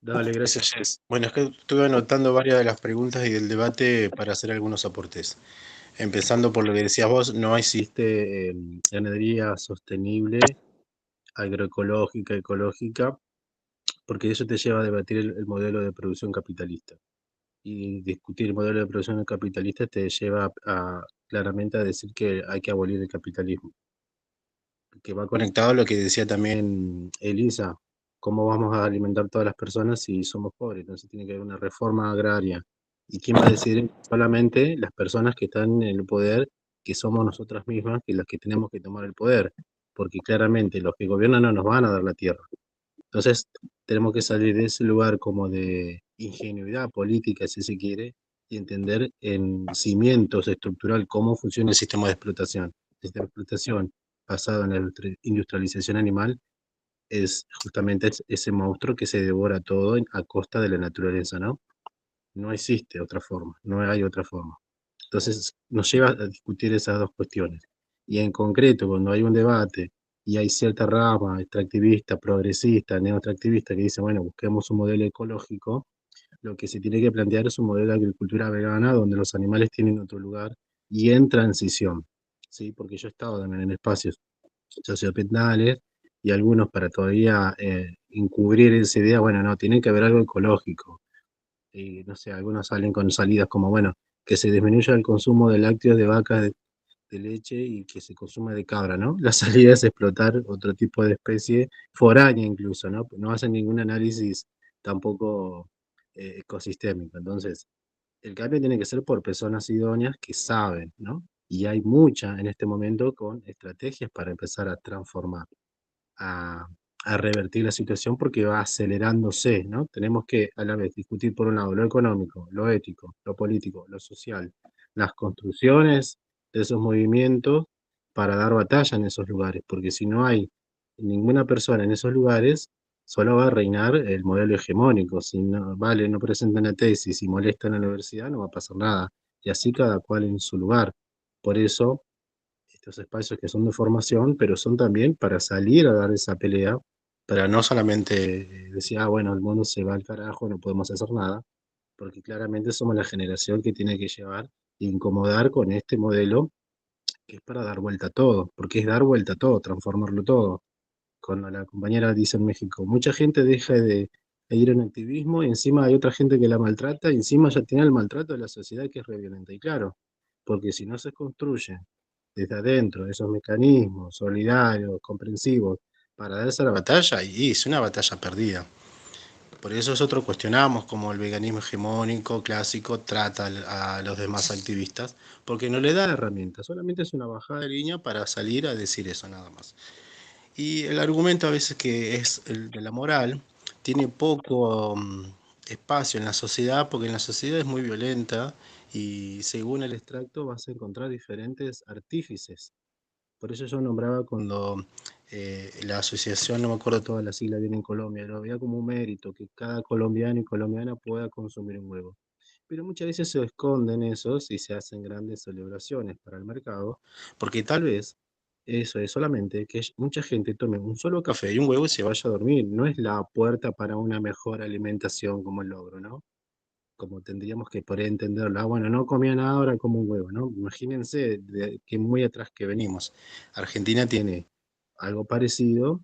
S3: Dale, gracias, Jess. Bueno, es que estuve anotando varias de las preguntas y del debate para hacer algunos aportes. Empezando por lo que decías vos, no existe ganadería sostenible, agroecológica, ecológica, porque eso te lleva a debatir el modelo de producción capitalista. Y discutir el modelo de producción capitalista te lleva claramente a decir que hay que abolir el capitalismo. Que va conectado a lo que decía también Elisa, cómo vamos a alimentar todas las personas si somos pobres. Entonces tiene que haber una reforma agraria. ¿Y quién va a decidir? Solamente las personas que están en el poder, que somos nosotras mismas, que las que tenemos que tomar el poder, porque claramente los que gobiernan no nos van a dar la tierra. Entonces tenemos que salir de ese lugar como de ingenuidad política, si se quiere, y entender en cimientos estructural cómo funciona el sistema de explotación. El sistema de explotación basado en la industrialización animal es justamente ese monstruo que se devora todo a costa de la naturaleza, ¿no? No existe otra forma, no hay otra forma. Entonces nos lleva a discutir esas dos cuestiones. Y en concreto, cuando hay un debate y hay cierta rama extractivista, progresista, neoextractivista, que dice, bueno, busquemos un modelo ecológico, lo que se tiene que plantear es un modelo de agricultura vegana donde los animales tienen otro lugar y en transición, ¿sí? Porque yo he estado también en espacios socioambientales y algunos para todavía encubrir esa idea, bueno, no, tiene que haber algo ecológico. Y no sé, algunos salen con salidas como, bueno, que se disminuya el consumo de lácteos de vacas de leche y que se consume de cabra, ¿no? La salida es explotar otro tipo de especie foránea incluso, ¿no? No hacen ningún análisis tampoco ecosistémico. Entonces, el cambio tiene que ser por personas idóneas que saben, ¿no? Y hay muchas en este momento con estrategias para empezar a transformar, a, a revertir la situación porque va acelerándose, ¿no? Tenemos que a la vez discutir por un lado lo económico, lo ético, lo político, lo social, las construcciones de esos movimientos para dar batalla en esos lugares, porque si no hay ninguna persona en esos lugares, solo va a reinar el modelo hegemónico. Si no, vale, no presentan la tesis y molestan a la universidad, no va a pasar nada. Y así cada cual en su lugar. Por eso estos espacios que son de formación, pero son también para salir a dar esa pelea, para no solamente decir, ah, bueno, el mundo se va al carajo, no podemos hacer nada, porque claramente somos la generación que tiene que llevar e incomodar con este modelo que es para dar vuelta a todo, porque es dar vuelta a todo, transformarlo todo. Cuando la compañera dice en México, mucha gente deja de ir en activismo y encima hay otra gente que la maltrata y encima ya tiene el maltrato de la sociedad que es re violenta. Y claro, porque si no se construye desde adentro esos mecanismos solidarios, comprensivos, para darse la batalla, y es una batalla perdida. Por eso nosotros cuestionamos cómo el veganismo hegemónico clásico trata a los demás activistas, porque no le da herramientas, solamente es una bajada de línea para salir a decir eso nada más. Y el argumento a veces que es el de la moral tiene poco espacio en la sociedad, porque en la sociedad es muy violenta y según el extracto vas a encontrar diferentes artífices. Por eso yo nombraba cuando la asociación, no me acuerdo toda la sigla bien en Colombia, lo veía como un mérito que cada colombiano y colombiana pueda consumir un huevo. Pero muchas veces se esconden esos y se hacen grandes celebraciones para el mercado, porque tal vez eso es solamente que mucha gente tome un solo café y un huevo y se vaya a dormir. No es la puerta para una mejor alimentación como el logro, ¿no? Como tendríamos que poder entenderlo. Ah, bueno, no comía nada, ahora como un huevo, ¿no? Imagínense de que muy atrás que venimos. Argentina tiene algo parecido,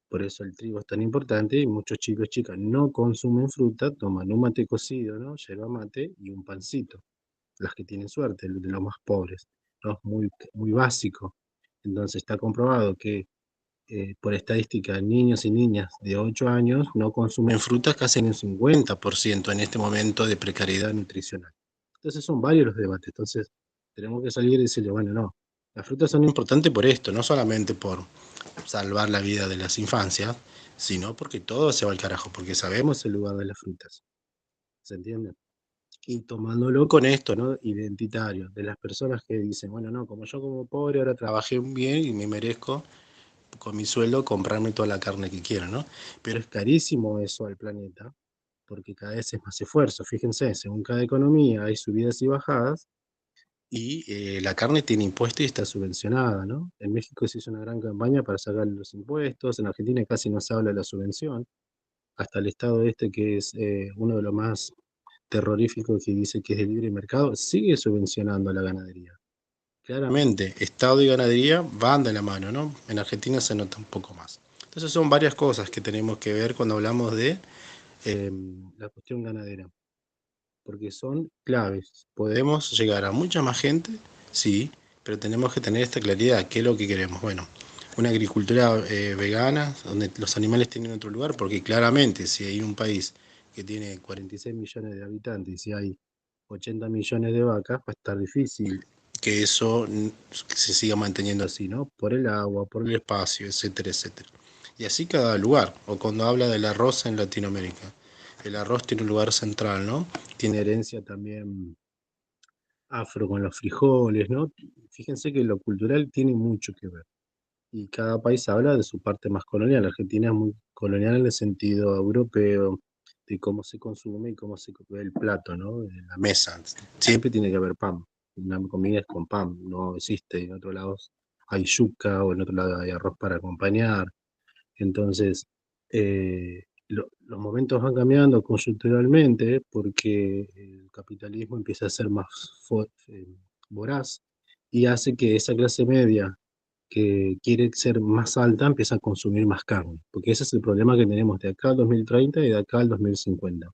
S3: por eso el trigo es tan importante y muchos chicos y chicas no consumen fruta, toman un mate cocido, ¿no? Yerba mate y un pancito. Las que tienen suerte, de los más pobres, ¿no? Muy, muy básico. Entonces está comprobado que por estadística, niños y niñas de 8 años no consumen frutas casi en un 50% en este momento de precariedad nutricional. Entonces son varios los debates. Entonces tenemos que salir y decirle, bueno, no, las frutas son importantes por esto, no solamente por salvar la vida de las infancias, sino porque todo se va al carajo, porque sabemos el lugar de las frutas. ¿Se entiende? Y tomándolo con esto, ¿no? Identitario, de las personas que dicen, bueno, no, como yo como pobre ahora trabajé bien y me merezco con mi sueldo comprarme toda la carne que quiero, ¿no? Pero es carísimo eso al planeta, porque cada vez es más esfuerzo. Fíjense, según cada economía hay subidas y bajadas, y la carne tiene impuestos y está subvencionada, ¿no? En México se hizo una gran campaña para sacar los impuestos, en Argentina casi no se habla de la subvención, hasta el Estado este que es uno de los más terroríficos, que dice que es de libre mercado, sigue subvencionando a la ganadería. Claramente, Estado y ganadería van de la mano, ¿no? En Argentina se nota un poco más. Entonces son varias cosas que tenemos que ver cuando hablamos de la cuestión ganadera, porque son claves. Podemos llegar a mucha más gente, sí, pero tenemos que tener esta claridad, qué es lo que queremos. Bueno, una agricultura vegana, donde los animales tienen otro lugar, porque claramente si hay un país que tiene 46 millones de habitantes y hay 80 millones de vacas, va a estar difícil que eso se siga manteniendo así, ¿no? Por el agua, por el espacio, etcétera, etcétera. Y así cada lugar, o cuando habla del arroz en Latinoamérica. El arroz tiene un lugar central, ¿no? Tiene herencia también afro con los frijoles, ¿no? Fíjense que lo cultural tiene mucho que ver. Y cada país habla de su parte más colonial. Argentina es muy colonial en el sentido europeo, de cómo se consume y cómo se ve el plato, ¿no? En la mesa. Siempre tiene que haber pan. Una comida es con pan, no existe. En otros lados hay yuca o en otro lado hay arroz para acompañar. Entonces, los momentos van cambiando coyunturalmente porque el capitalismo empieza a ser más voraz y hace que esa clase media que quiere ser más alta empieza a consumir más carne, porque ese es el problema que tenemos de acá al 2030 y de acá al 2050.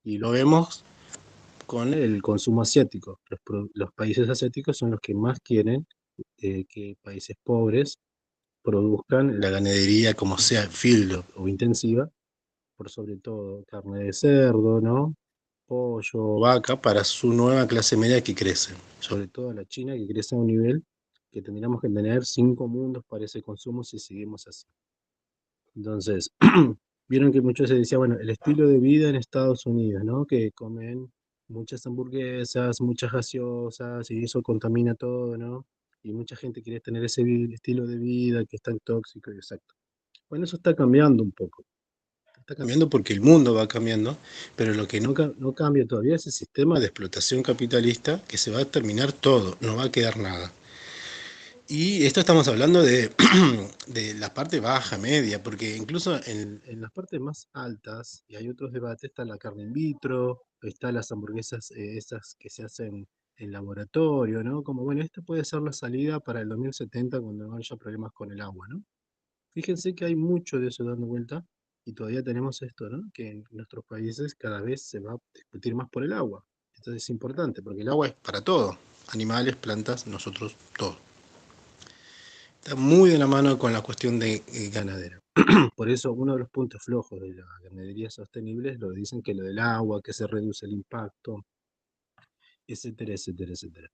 S3: Y lo vemos con el consumo asiático. Los países asiáticos son los que más quieren que países pobres produzcan la ganadería, como sea, field o intensiva, por sobre todo carne de cerdo, ¿no? Pollo, vaca, para su nueva clase media que crece, sobre todo la China, que crece a un nivel que tendríamos que tener 5 mundos para ese consumo si seguimos así. Entonces, vieron que muchos se decían, bueno, el estilo de vida en Estados Unidos, ¿no? Que comen muchas hamburguesas, muchas gaseosas, y eso contamina todo, ¿no? Y mucha gente quiere tener ese estilo de vida que es tan tóxico y exacto. Bueno, eso está cambiando un poco. Está cambiando porque el mundo va cambiando, pero lo que no cambia todavía es el sistema de explotación capitalista, que se va a terminar todo, no va a quedar nada. Y esto estamos hablando de, de la parte baja, media, porque incluso en las partes más altas, y hay otros debates, está la carne in vitro, está las hamburguesas esas que se hacen en laboratorio, ¿no? Como, bueno, esta puede ser la salida para el 2070 cuando no haya problemas con el agua, ¿no? Fíjense que hay mucho de eso dando vuelta y todavía tenemos esto, ¿no? Que en nuestros países cada vez se va a discutir más por el agua. Esto es importante porque el agua es para todo, animales, plantas, nosotros, todo. Está muy de la mano con la cuestión de ganadera. Por eso uno de los puntos flojos de la ganadería sostenible es lo que dicen que lo del agua, que se reduce el impacto, etcétera, etcétera, etcétera.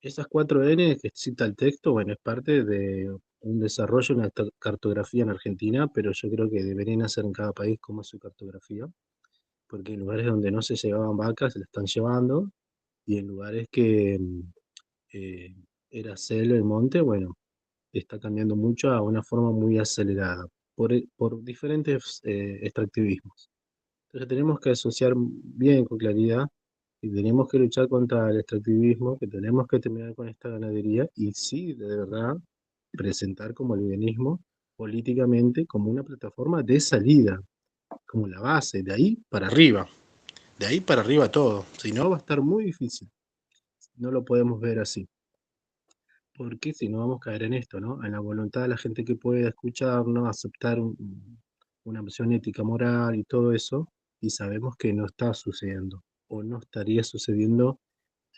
S3: Esas 4 N que cita el texto, bueno, es parte de un desarrollo, una cartografía en Argentina, pero yo creo que deberían hacer en cada país como es su cartografía, porque en lugares donde no se llevaban vacas se la están llevando, y en lugares que eh, era selva el monte, bueno, está cambiando mucho a una forma muy acelerada, por diferentes extractivismos. Entonces tenemos que asociar bien con claridad y tenemos que luchar contra el extractivismo, que tenemos que terminar con esta ganadería y sí, de verdad, presentar como el veganismo políticamente como una plataforma de salida, como la base, de ahí para arriba todo, si no va a estar muy difícil, no lo podemos ver así, porque si no vamos a caer en esto, ¿no? En la voluntad de la gente que pueda escucharnos, aceptar una opción ética, moral y todo eso, y sabemos que no está sucediendo o no estaría sucediendo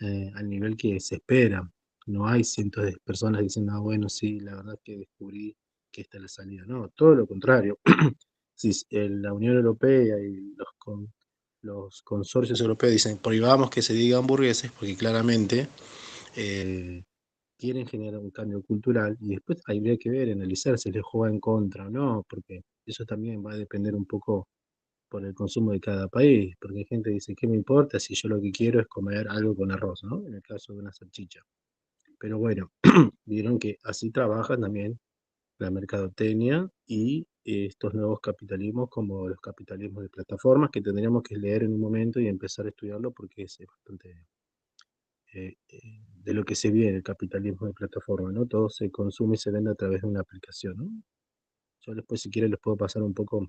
S3: al nivel que se espera. No hay cientos de personas diciendo, ah, bueno, sí, la verdad que descubrí que esta es la salida. No, todo lo contrario. Si la Unión Europea y los consorcios europeos dicen, prohibamos que se diga hamburgueses, porque claramente quieren generar un cambio cultural y después habría que ver, analizar si les juega en contra o no, porque eso también va a depender un poco por el consumo de cada país, porque hay gente que dice, ¿qué me importa si yo lo que quiero es comer algo con arroz, ¿no? En el caso de una salchicha. Pero bueno, vieron que así trabaja también la mercadotecnia y estos nuevos capitalismos como los capitalismos de plataformas que tendríamos que leer en un momento y empezar a estudiarlo porque es bastante de lo que se viene el capitalismo de plataforma, ¿no? Todo se consume y se vende a través de una aplicación, ¿no? Yo después, si quieren, les puedo pasar un poco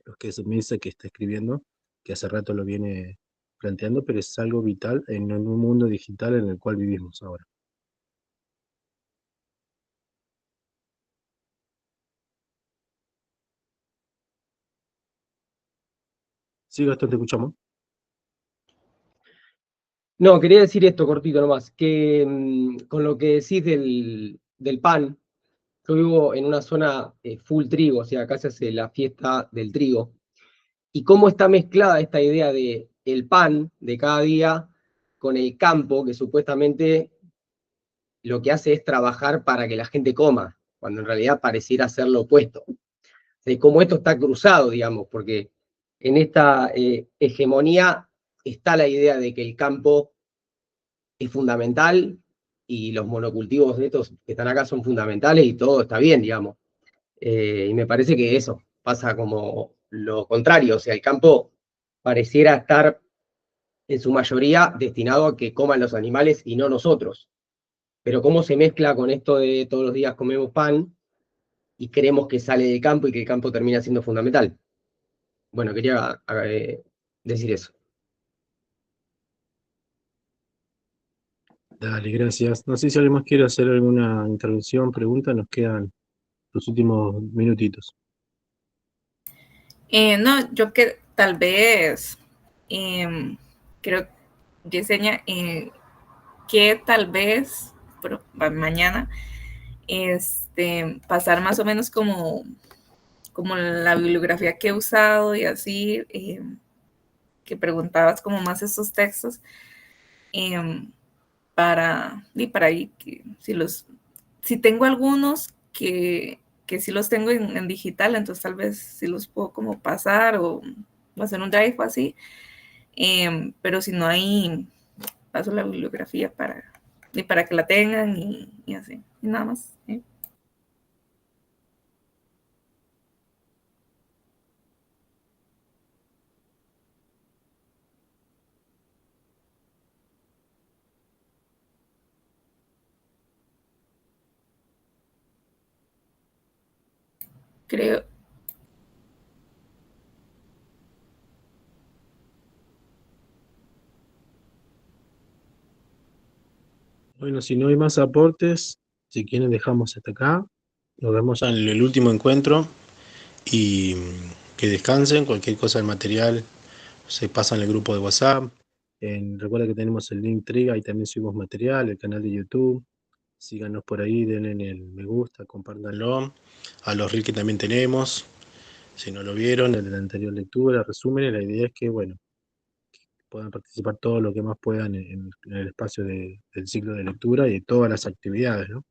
S3: lo que es Milce que está escribiendo, que hace rato lo viene planteando, pero es algo vital en un mundo digital en el cual vivimos ahora. Sí, Gastón, te escuchamos.
S2: No, quería decir esto cortito nomás, que con lo que decís del pan, yo vivo en una zona full trigo, o sea, acá se hace la fiesta del trigo, y cómo está mezclada esta idea de el pan de cada día con el campo, que supuestamente lo que hace es trabajar para que la gente coma, cuando en realidad pareciera ser lo opuesto. De cómo esto está cruzado, digamos, porque en esta hegemonía está la idea de que el campo es fundamental y los monocultivos de estos que están acá son fundamentales y todo está bien, digamos. Y me parece que eso pasa como lo contrario, o sea, el campo pareciera estar en su mayoría destinado a que coman los animales y no nosotros. Pero cómo se mezcla con esto de todos los días comemos pan y creemos que sale del campo y que el campo termina siendo fundamental. Bueno, quería decir eso.
S3: Dale, gracias. No sé si alguien más quiere hacer alguna intervención, pregunta, nos quedan los últimos minutitos.
S4: No, yo que tal vez creo, Yesenia, que tal vez mañana pasar más o menos como la bibliografía que he usado y así, que preguntabas como más estos textos, para ahí, que si tengo algunos que sí los tengo en digital, entonces tal vez sí los puedo como pasar o hacer un drive o así, pero si no, ahí paso la bibliografía para que la tengan y así, y nada más. Creo.
S3: Bueno, si no hay más aportes, si quieren dejamos hasta acá. Nos vemos en el último encuentro y que descansen. Cualquier cosa del material se pasa en el grupo de WhatsApp. Recuerda que tenemos el link Tree, ahí también subimos material, el canal de YouTube. Síganos por ahí, denle el me gusta, compártanlo. A los reels que también tenemos, si no lo vieron, el de la anterior lectura, resumen. La idea es que, bueno, puedan participar todo lo que más puedan en el espacio del ciclo de lectura y de todas las actividades, ¿no?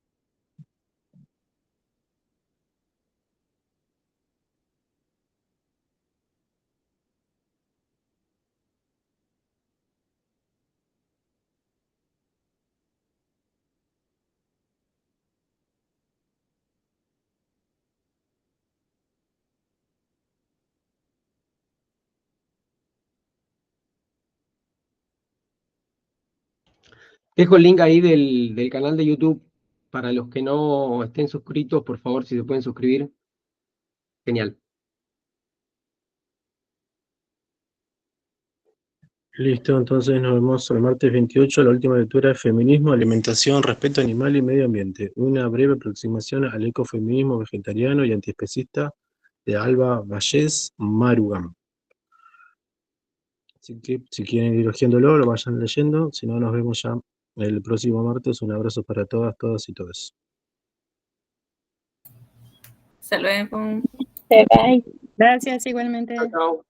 S2: Dejo el link ahí del canal de YouTube para los que no estén suscritos, por favor, si se pueden suscribir. Genial.
S3: Listo, entonces nos vemos el martes 28, la última lectura de Feminismo, Alimentación, Respeto Animal y Medio Ambiente. Una breve aproximación al ecofeminismo vegetariano y antiespecista de Alba Vallés Marugam. Así que si quieren ir hojeándolo, lo vayan leyendo. Si no, nos vemos ya el próximo martes. Un abrazo para todas, todas y todos.
S4: Hasta luego.
S8: Bye.
S9: Gracias, igualmente.
S2: Chao, chao.